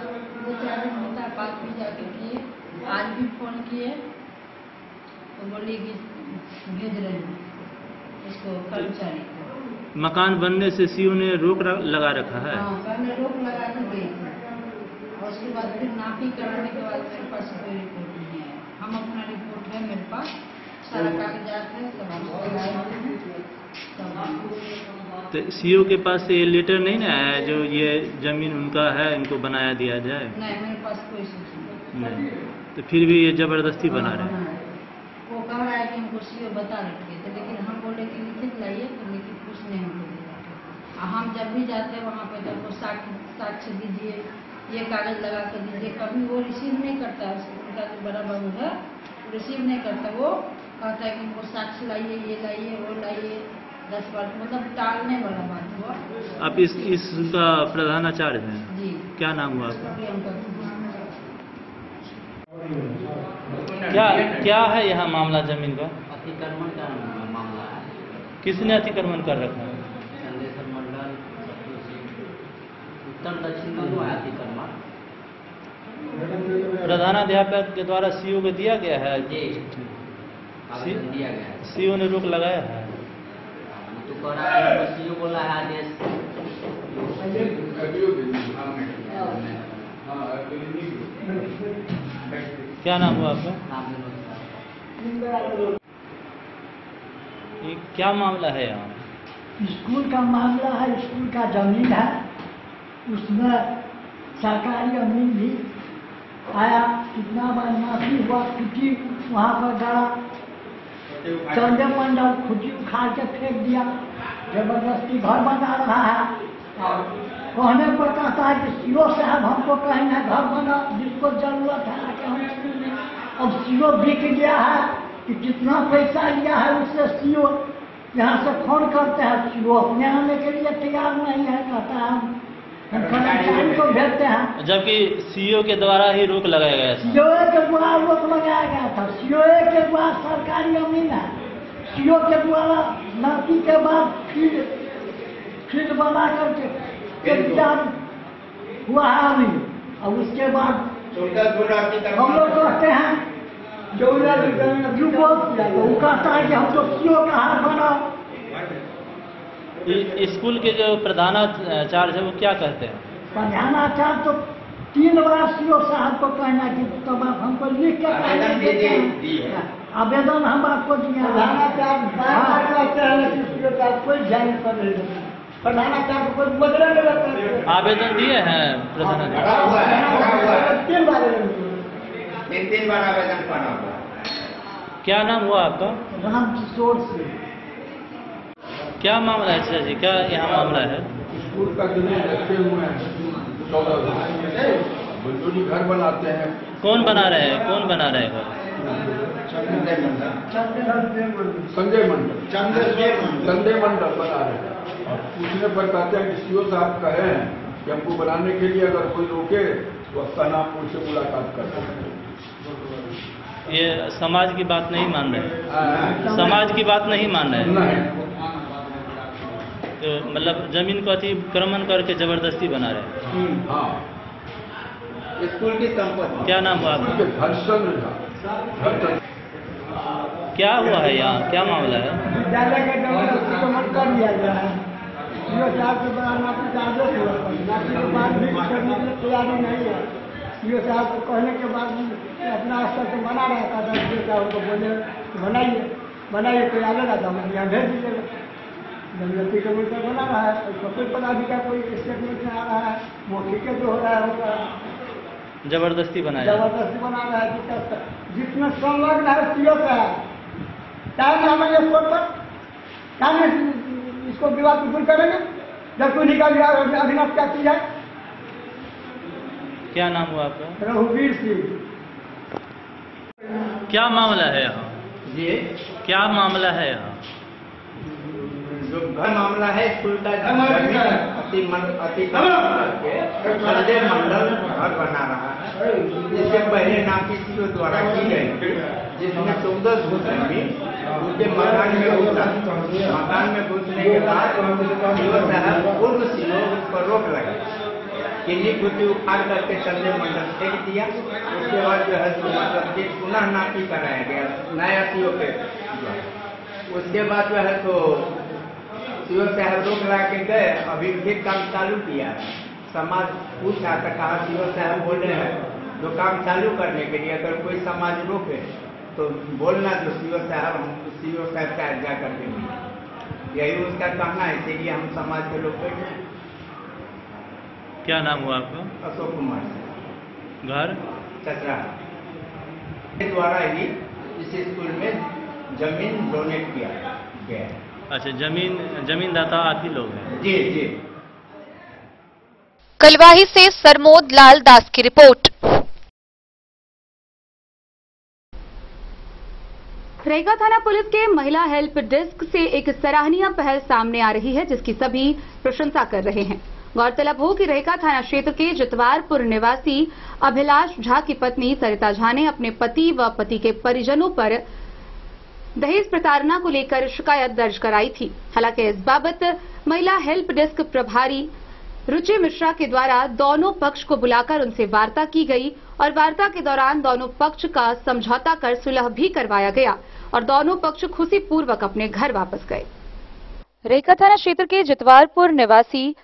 2-4 दिन होता बात भी जाके किए, आज भी फोन किए तो बोली कि भेज रहे हैं इसको कर्मचारी को। मकान बनने से सीओ ने रोक लगा रखा है? हाँ, पहले रोक लगा के गई थी और उसके बाद फिर नापी कराने के बाद मेरे पास कोई रिपोर्ट नहीं है। हम अपना रिपोर्ट है मेरे पास, सारा कागजात है, सब तो सीओ के पास से ये लेटर नहीं ना है जो ये जमीन उनका है, इनको बनाया दिया जाए? नहीं, मेरे पास कोई सूचना नहीं। तो फिर भी ये जबरदस्ती बना रहे हैं? वो कह रहा है कि हमको सीओ बता रखे थे, लेकिन हम बोले कि लिखित लाइए, तो लिखित कुछ नहीं हमको दिया। हम जब भी जाते हैं वहाँ पे तो हमको साक्ष्य दीजिए, ये कागज लगा कर दीजिए, कभी वो रिसीव नहीं करता है। उनका जो बड़ा बाबू है रिसीव नहीं करता, वो कहता है कि हमको साक्ष्य लाइए, ये लाइए, वो लाइए, 10 बार मतलब टालने वाला बात हुआ। आप इसका प्रधानाचार्य हैं? जी। क्या नाम हुआ आपका? प्रियंका। क्या है यहाँ मामला जमीन का? अतिक्रमण का मामला है। किसने अतिक्रमण कर रखा है? चंदेश्वर मंडल, उत्तर दक्षिण में हुआ अतिक्रमण। प्रधानाध्यापक के द्वारा सीओ को दिया गया है? जी, दिया गया है। सीओ ने रोक लगाया है? तो कह रहा है सीओ बोला है आदेश। क्या नाम हुआ आपका? ये क्या मामला है यहाँ? स्कूल का मामला है। स्कूल का जमीन है, उसमें सरकारी अमीन भी आया, कितना बार माफी हुआ, छुट्टी वहाँ पर गड़ा, संजय मंडल खुदी उखाड़ के फेंक दिया, जबरदस्ती घर बना रहा है। और कहने पर कहता है कि सीओ साहब हमको कहीं ना घर बना, जिसको जरूरत है आके हम स्कूल में। अब सीओ बिक गया है कि कितना पैसा लिया है उससे सीओ यहाँ से फोन करते हैं, सीओ अपने आने के लिए तैयार नहीं है, कहता है हम कर्मचारी को भेजते हैं। जबकि सीईओ के द्वारा ही रोक लगाया गया था। सीओ के द्वारा रोक लगाया गया था। सीओ के द्वारा सरकारी अमीन है। सीओ के द्वारा नाती के बाद फील्ड बना करके तैयार हुआ है अभी। और उसके बाद हम लोग कहते हैं जो वो कहता है कि हमको सीओ का हाथ बनाओ। स्कूल के जो प्रधानाचार्य है वो क्या कहते हैं? प्रधानाचार्य तो 3 बार सीओ साहब को कहना कि तब आप हमको लिख के आवेदन हम आपको दिया। कोई ध्यान पर नहीं, प्रधानाचार्य को कोई बदला नहीं लगता। आवेदन दिए हैं प्रधानाचार्य? 3 बार आवेदन करना। क्या नाम हुआ आपका? राम किशोर सिंह। क्या मामला है सर जी, क्या यहाँ मामला है? स्कूल का जमीन रखे हुए हैं 14 मजदूरी घर बनाते हैं। कौन बना रहे हैं? कौन बना रहे हैं? संजय मंडल बना रहे हैं। और पूछने पर कहते हैं कि सीओ साहब कहे हैं कि हमको बनाने के लिए अगर कोई रोके तो अस्थानापुर से मुलाकात करते हैं। ये समाज की बात नहीं मान रहे? समाज की बात नहीं मान रहे? नहीं। तो मतलब जमीन को अतिक्रमण करके जबरदस्ती बना रहे हैं। हाँ। स्कूल की संपत्ति। क्या नाम हुआ आपका? घर्षण। क्या हुआ है यहाँ, क्या मामला है? विद्यालय का जमीन अतिक्रमण कर दिया गया है। सीओ साहब के द्वारा नाती का आदेश हुआ, नाती के बाद भी करने की तैयारी नहीं है। सीओ साहब को कहने के बाद अपना स्तर से बना रहा था। सीओ साहब को बोले बनाइए कोई आवेगा तो हम यहाँ भेज दीजिएगा। जनगति के मुद्दे बना रहा है, कोई पदाधिकारी कोई स्टेटमेंट में आ रहा है, मौखिक जो हो रहा है होगा जबरदस्ती बना रहा है। जिसमें संलग्न है सीओ का है, टाइम हमें स्पोर्ट पर टाइम इसको विवाद दूर करेंगे जब कोई निकल गया अभिनव क्या चीज है। क्या नाम हुआ आपका? रघुवीर सिंह। क्या मामला है यहाँ? ये क्या मामला है यहाँ? जो घर मामला है स्कूल का अतिक्रमण करके संजय मंडल घर बना रहा है, जिससे पहले नाती सीओ द्वारा की गई, जिसमें 14 जमीन उनके मकान में घुसा। मकान में घुसने के बाद सीओ साहब पूर्व सीओ उस पर रोक लगा, किन्हीं कुटी उखाड़ करके संजय मंडल फेंक दिया। उसके बाद जो है मतलब पुनः नाती कराया गया नया सीओ के द्वारा। उसके बाद जो है तो सीओ साहब रोक लगा के गए, अभी फिर काम चालू किया। समाज पूछा तो कहा सीओ साहब बोले हैं जो काम चालू करने के लिए अगर कोई समाज रोके तो बोलना, जो सीओ साहब हम सीओ साहब से आज्ञा कर देंगे, यही उसका कहना है। इसीलिए हम समाज के लोग बैठे। क्या नाम हुआ आपका? अशोक कुमार। घर चतरा द्वारा ही इस स्कूल में जमीन डोनेट किया गया। अच्छा, जमीनदाता आप ही लोग हैं? जी जी। कलवाही से सरमोद लाल दास की रिपोर्ट। रईका थाना पुलिस के महिला हेल्प डेस्क से एक सराहनीय पहल सामने आ रही है, जिसकी सभी प्रशंसा कर रहे हैं। गौरतलब हो कि रईका थाना क्षेत्र के जितवारपुर निवासी अभिलाष झा की पत्नी सरिता झा ने अपने पति व पति के परिजनों पर दहेज प्रताड़ना को लेकर शिकायत दर्ज कराई थी। हालांकि इस बाबत महिला हेल्प डेस्क प्रभारी रुचि मिश्रा के द्वारा दोनों पक्ष को बुलाकर उनसे वार्ता की गई और वार्ता के दौरान दोनों पक्ष का समझौता कर सुलह भी करवाया गया और दोनों पक्ष खुशीपूर्वक अपने घर वापस गए। रईका थाना क्षेत्र के जितवारपुर निवासी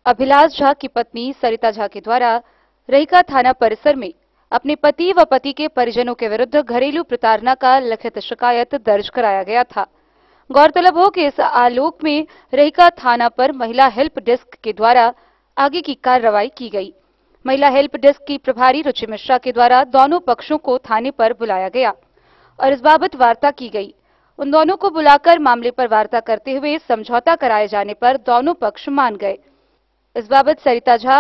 अभिलाष झा की पत्नी सरिता झा के द्वारा रईका थाना परिसर में अपने पति व पति के परिजनों के विरुद्ध घरेलू प्रताड़ना का लिखित शिकायत दर्ज कराया गया था। गौरतलब हो कि इस आलोक में रईका थाना पर महिला हेल्प डेस्क के द्वारा आगे की कार्रवाई की गई। महिला हेल्प डेस्क की प्रभारी रुचि मिश्रा के द्वारा दोनों पक्षों को थाने पर बुलाया गया और इस बाबत वार्ता की गई। उन दोनों को बुलाकर मामले पर वार्ता करते हुए समझौता कराए जाने पर दोनों पक्ष मान गए। इस बाबत सरिता झा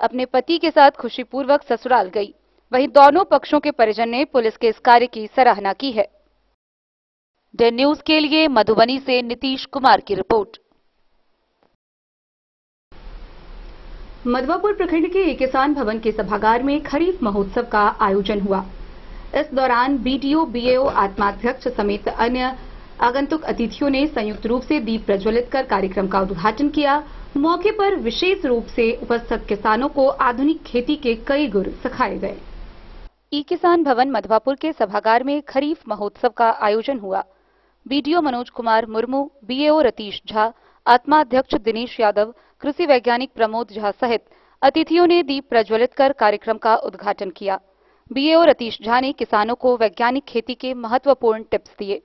अपने पति के साथ खुशीपूर्वक ससुराल गई। वहीं दोनों पक्षों के परिजन ने पुलिस के इस कार्य की सराहना की है। डे न्यूज के लिए मधुबनी से नीतीश कुमार की रिपोर्ट। मधवापुर प्रखंड के एक किसान भवन के सभागार में खरीफ महोत्सव का आयोजन हुआ। इस दौरान बीडीओ, बीएओ, आत्माध्यक्ष समेत अन्य आगंतुक अतिथियों ने संयुक्त रूप से दीप प्रज्वलित कर कार्यक्रम का उद्घाटन किया। मौके पर विशेष रूप से उपस्थित किसानों को आधुनिक खेती के कई गुर सिखाए गए। ई किसान भवन मधवापुर के सभागार में खरीफ महोत्सव का आयोजन हुआ। बीडीओ मनोज कुमार मुर्मू, बीएओ रतीश झा, आत्माध्यक्ष दिनेश यादव, कृषि वैज्ञानिक प्रमोद झा सहित अतिथियों ने दीप प्रज्वलित कर कार्यक्रम का उद्घाटन किया। बीएओ रतीश झा ने किसानों को वैज्ञानिक खेती के महत्वपूर्ण टिप्स दिए।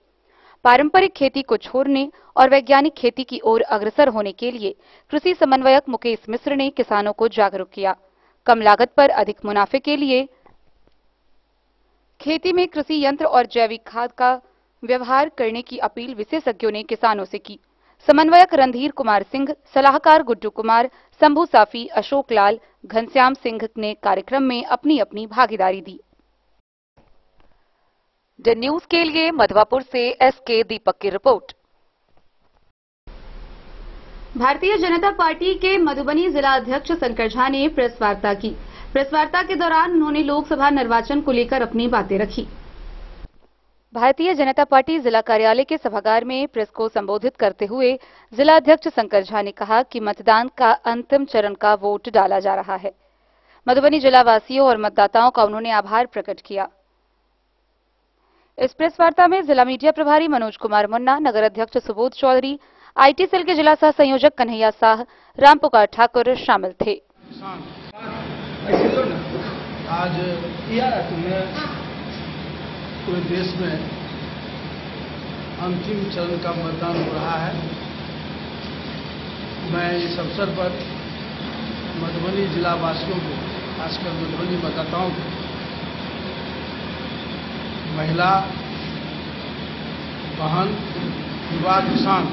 पारंपरिक खेती को छोड़ने और वैज्ञानिक खेती की ओर अग्रसर होने के लिए कृषि समन्वयक मुकेश मिश्र ने किसानों को जागरूक किया। कम लागत पर अधिक मुनाफे के लिए खेती में कृषि यंत्र और जैविक खाद का व्यवहार करने की अपील विशेषज्ञों ने किसानों से की। समन्वयक रणधीर कुमार सिंह, सलाहकार गुड्डू कुमार, शंभू साफी, अशोक लाल, घनश्याम सिंह ने कार्यक्रम में अपनी अपनी भागीदारी दी। डे न्यूज के लिए मधवापुर से एसके दीपक की रिपोर्ट। भारतीय जनता पार्टी के मधुबनी जिला अध्यक्ष शंकर झा ने प्रेस वार्ता की। प्रेस वार्ता के दौरान उन्होंने लोकसभा निर्वाचन को लेकर अपनी बातें रखी। भारतीय जनता पार्टी जिला कार्यालय के सभागार में प्रेस को संबोधित करते हुए जिला अध्यक्ष शंकर झा ने कहा कि मतदान का अंतिम चरण का वोट डाला जा रहा है। मधुबनी जिला वासियों और मतदाताओं का उन्होंने आभार प्रकट किया। इस प्रेस वार्ता में जिला मीडिया प्रभारी मनोज कुमार मुन्ना, नगर अध्यक्ष सुबोध चौधरी, आईटी सेल के जिला सह संयोजक कन्हैया साह, रामपुकार ठाकुर शामिल थे। आज पूरे देश में अंतिम चरण का मतदान हो रहा है। मैं इस अवसर पर मधुबनी जिला वासियों को, खासकर मधुबनी मतदाताओं को, महिला, बहन, युवा, किसान,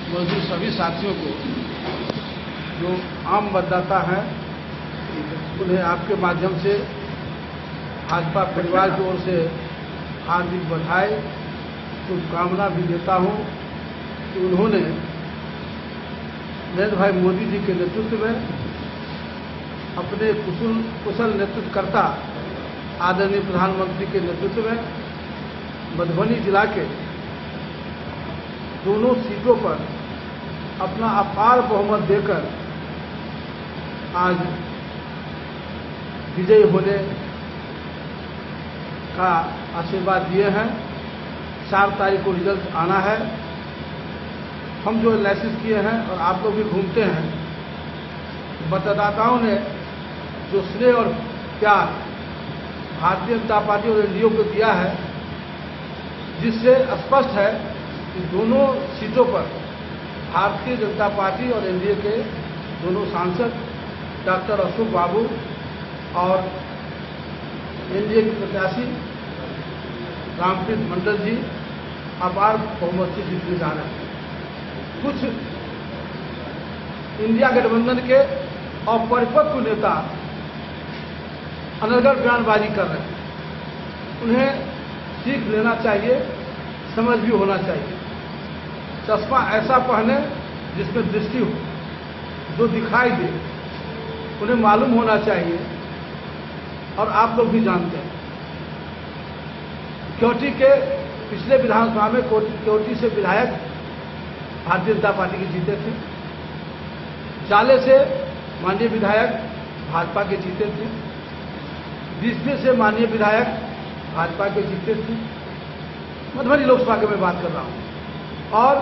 मजदूर सभी साथियों को जो आम मतदाता हैं उन्हें आपके माध्यम से भाजपा परिवार की ओर से हार्दिक बधाई, शुभकामना भी देता हूं कि उन्होंने नरेंद्र भाई मोदी जी के नेतृत्व में अपने कुशल नेतृत्वकर्ता आदरणीय प्रधानमंत्री के नेतृत्व में मधुबनी जिला के दोनों सीटों पर अपना अपार बहुमत देकर आज विजयी होने का आशीर्वाद दिए हैं। 4 तारीख को रिजल्ट आना है। हम जो एनालिसिस किए हैं और आप लोग भी घूमते हैं, मतदाताओं ने जो स्नेह और प्यार भारतीय जनता पार्टी और एनडीए को दिया है, जिससे स्पष्ट है कि दोनों सीटों पर भारतीय जनता पार्टी और एनडीए के दोनों सांसद डॉक्टर अशोक बाबू और एनडीए के प्रत्याशी रामप्रीत मंडल जी अपार बहुमत से जीतने जा रहे हैं। कुछ इंडिया गठबंधन के अपरिपक्व नेता अनर्गल बयानबाजी कर रहे हैं। उन्हें सीख लेना चाहिए, समझ भी होना चाहिए। चश्मा ऐसा पहने जिसमें दृष्टि हो, जो दिखाई दे, उन्हें मालूम होना चाहिए। और आप लोग भी जानते हैं, केवटी के पिछले विधानसभा में केवटी से विधायक भारतीय जनता पार्टी के जीते थे। जाले से माननीय विधायक भाजपा के जीते थे। बीसपे से माननीय विधायक भाजपा के जीते थे। मधुबनी लोकसभा की मैं बात कर रहा हूं। और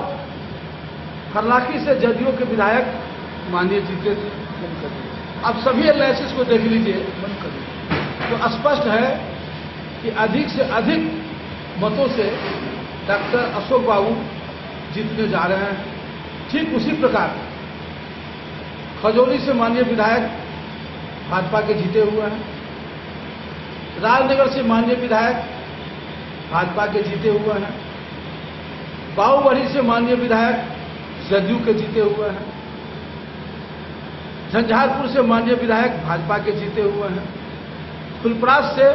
हरलाखी से जदयू के विधायक माननीय जीते थे। अब सभी एनालिसिस को देख लीजिए, तो स्पष्ट है कि अधिक से अधिक मतों से डॉक्टर अशोक बाबू जीतने जा रहे हैं। ठीक उसी प्रकार खजौली से माननीय विधायक भाजपा के जीते हुए हैं। राजनगर से माननीय विधायक भाजपा के जीते हुए हैं। बाहुबली से माननीय विधायक जदयू के जीते हुए हैं, झंझारपुर से माननीय विधायक भाजपा के जीते हुए हैं, फुलपरास से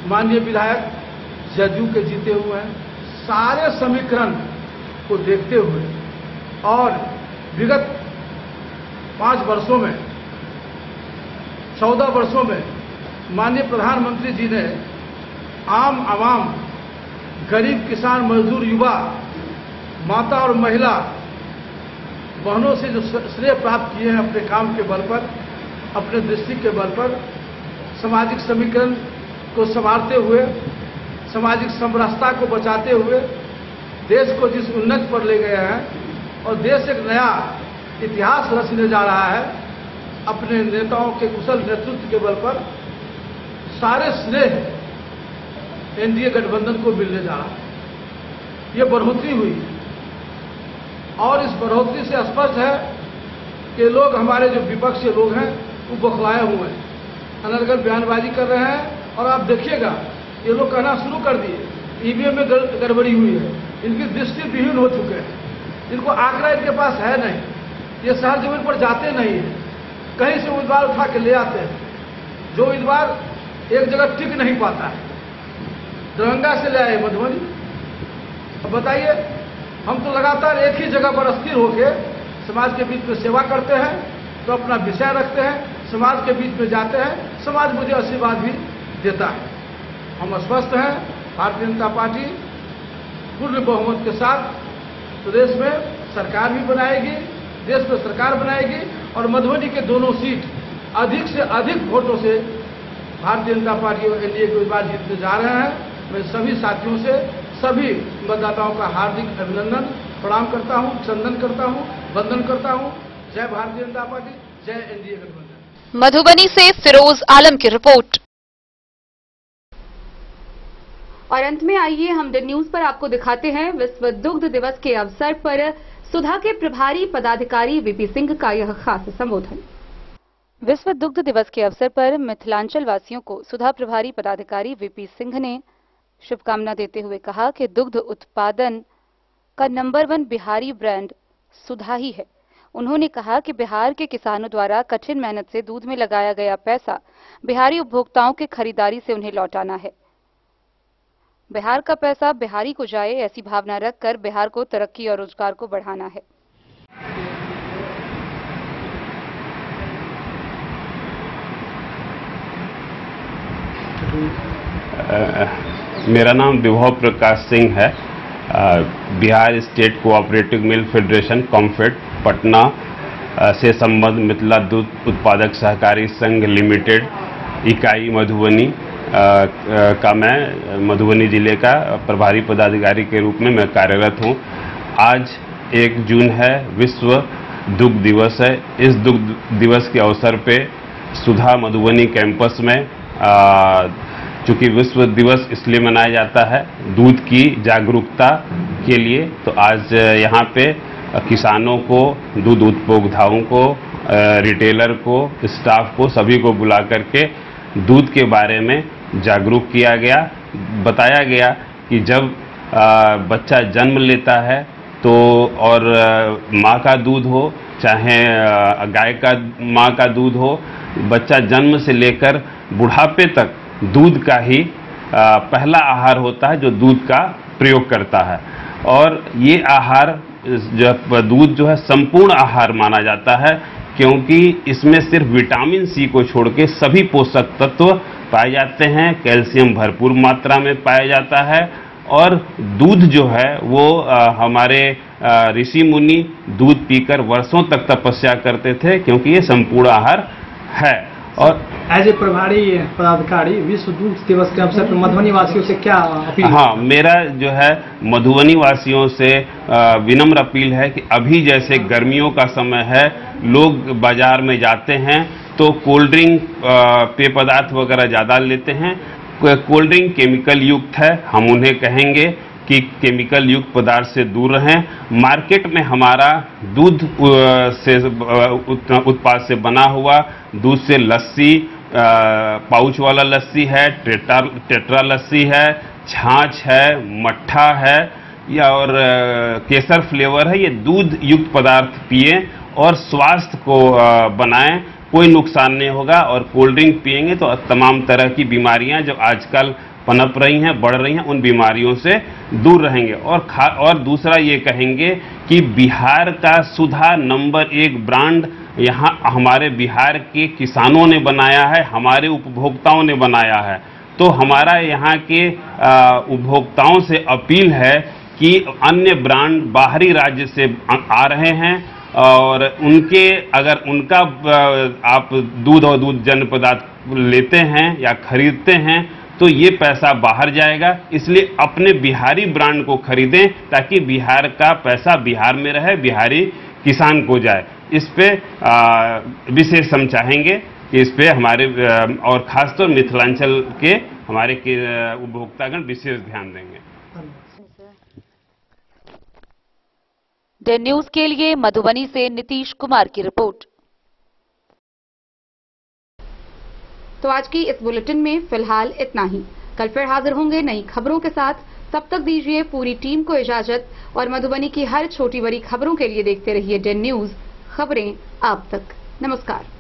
माननीय विधायक जदयू के जीते हुए हैं। सारे समीकरण को देखते हुए और विगत 5 वर्षों में 14 वर्षों में माननीय प्रधानमंत्री जी ने आम आवाम, गरीब, किसान, मजदूर, युवा, माता और महिला बहनों से जो श्रेय प्राप्त किए हैं अपने काम के बल पर, अपने दृष्टि के बल पर, सामाजिक समीकरण को संवारते हुए, सामाजिक समरसता को बचाते हुए देश को जिस उन्नति पर ले गए हैं और देश एक नया इतिहास रचने जा रहा है अपने नेताओं के कुशल नेतृत्व के बल पर, सारे श्रेय एनडीए गठबंधन को मिलने जा रहा है। ये बढ़ोतरी हुई और इस बढ़ोतरी से स्पष्ट है कि लोग, हमारे जो विपक्षी लोग हैं, वो बौखलाए हुए हैं, अनर्गल बयानबाजी कर रहे हैं। और आप देखिएगा, ये लोग कहना शुरू कर दिए ईवीएम में गड़बड़ी हुई है, इनकी दृष्टि विहीन हो चुके हैं, इनको आंकड़ा इनके पास है नहीं, ये शहर जमीन पर जाते नहीं है, कहीं से उम्मीदवार उठा के ले आते हैं, जो उम्मीदवार एक जगह टिक नहीं पाता है। दरभंगा से ले आए मधुबनी। अब बताइए, हम तो लगातार एक ही जगह पर स्थिर होकर समाज के बीच में सेवा करते हैं, तो अपना विषय रखते हैं, समाज के बीच में जाते हैं, समाज मुझे आशीर्वाद भी देता है। हम स्वस्थ हैं, भारतीय जनता पार्टी पूर्ण बहुमत के साथ प्रदेश में सरकार भी बनाएगी, देश में सरकार बनाएगी और मधुबनी के दोनों सीट अधिक से अधिक वोटों से भारतीय जनता पार्टी और एनडीए के उम्मीदवार जीतने जा रहे हैं। मैं सभी साथियों से, सभी मतदाताओं का हार्दिक अभिनंदन, प्रणाम करता हूं, चंदन करता हूं, वंदन करता हूं। जय भारतीय जनता पार्टी, जय एनडीए गठबंधन। मधुबनी से फिरोज आलम की रिपोर्ट। और अंत में आइए हम द न्यूज पर आपको दिखाते हैं विश्व दुग्ध दिवस के अवसर पर सुधा के प्रभारी पदाधिकारी वीपी सिंह का यह खास संबोधन। विश्व दुग्ध दिवस के अवसर पर मिथिलांचल वासियों को सुधा प्रभारी पदाधिकारी वीपी सिंह ने शुभकामना देते हुए कहा कि दुग्ध उत्पादन का नंबर 1 बिहारी ब्रांड सुधा ही है। उन्होंने कहा कि बिहार के किसानों द्वारा कठिन मेहनत से दूध में लगाया गया पैसा बिहारी उपभोक्ताओं के खरीदारी से उन्हें लौटाना है। बिहार का पैसा बिहारी को जाए, ऐसी भावना रखकर बिहार को तरक्की और रोजगार को बढ़ाना है। मेरा नाम विभव प्रकाश सिंह है। Bihar state cooperative milk federation COMFED Patna से संबद्ध मिथिला दूध उत्पादक सहकारी संघ लिमिटेड इकाई मधुबनी का मैं मधुबनी जिले का प्रभारी पदाधिकारी के रूप में मैं कार्यरत हूं। आज 1 जून है, विश्व दुग्ध दिवस है। इस दुग्ध दिवस के अवसर पे सुधा मधुबनी कैंपस में चूँकि विश्व दिवस इसलिए मनाया जाता है दूध की जागरूकता के लिए, तो आज यहाँ पे किसानों को, दूध उपभोक्ताओं को, रिटेलर को, स्टाफ को, सभी को बुला करके दूध के बारे में जागरूक किया गया। बताया गया कि जब बच्चा जन्म लेता है तो और माँ का दूध हो, चाहे गाय का माँ का दूध हो, बच्चा जन्म से लेकर बुढ़ापे तक दूध का ही पहला आहार होता है जो दूध का प्रयोग करता है। और ये आहार, दूध जो है संपूर्ण आहार माना जाता है, क्योंकि इसमें सिर्फ विटामिन सी को छोड़ के सभी पोषक तत्व पाए जाते हैं। कैल्शियम भरपूर मात्रा में पाया जाता है और दूध जो है वो हमारे ऋषि मुनि दूध पीकर वर्षों तक तपस्या करते थे, क्योंकि ये संपूर्ण आहार है। और एज ए प्रभारी पदाधिकारी विश्व दूध दिवस के अवसर पर मधुबनी वासियों से क्या अपील? हाँ, मेरा जो है मधुबनी वासियों से विनम्र अपील है कि अभी जैसे गर्मियों का समय है, लोग बाजार में जाते हैं तो कोल्ड ड्रिंक, पेय पदार्थ वगैरह ज़्यादा लेते हैं। कोल्ड ड्रिंक केमिकल युक्त है, हम उन्हें कहेंगे कि केमिकल युक्त पदार्थ से दूर रहें। मार्केट में हमारा दूध से उत्पाद से बना हुआ दूध से लस्सी, पाउच वाला लस्सी है, टेट्रा लस्सी है, छाछ है, मट्ठा है, या और केसर फ्लेवर है, ये दूध युक्त पदार्थ पिए और स्वास्थ्य को बनाएं, कोई नुकसान नहीं होगा। और कोल्ड ड्रिंक पिएंगे तो तमाम तरह की बीमारियां जो आजकल पनप रही हैं, बढ़ रही हैं, उन बीमारियों से दूर रहेंगे। और दूसरा ये कहेंगे कि बिहार का सुधा नंबर 1 ब्रांड यहाँ हमारे बिहार के किसानों ने बनाया है, हमारे उपभोक्ताओं ने बनाया है। तो हमारा यहाँ के उपभोक्ताओं से अपील है कि अन्य ब्रांड बाहरी राज्य से आ रहे हैं और उनके अगर उनका आप दूध और दूध जन्य पदार्थ लेते हैं या खरीदते हैं तो ये पैसा बाहर जाएगा। इसलिए अपने बिहारी ब्रांड को खरीदें ताकि बिहार का पैसा बिहार में रहे, बिहारी किसान को जाए। इस पे विशेष हम चाहेंगे कि इस पे हमारे और खासतौर मिथिलांचल के हमारे उपभोक्तागण विशेष ध्यान देंगे। डे न्यूज के लिए मधुबनी से नीतीश कुमार की रिपोर्ट। तो आज की इस बुलेटिन में फिलहाल इतना ही। कल फिर हाजिर होंगे नई खबरों के साथ। तब तक दीजिए पूरी टीम को इजाजत और मधुबनी की हर छोटी बड़ी खबरों के लिए देखते रहिए डे न्यूज, खबरें आप तक। नमस्कार।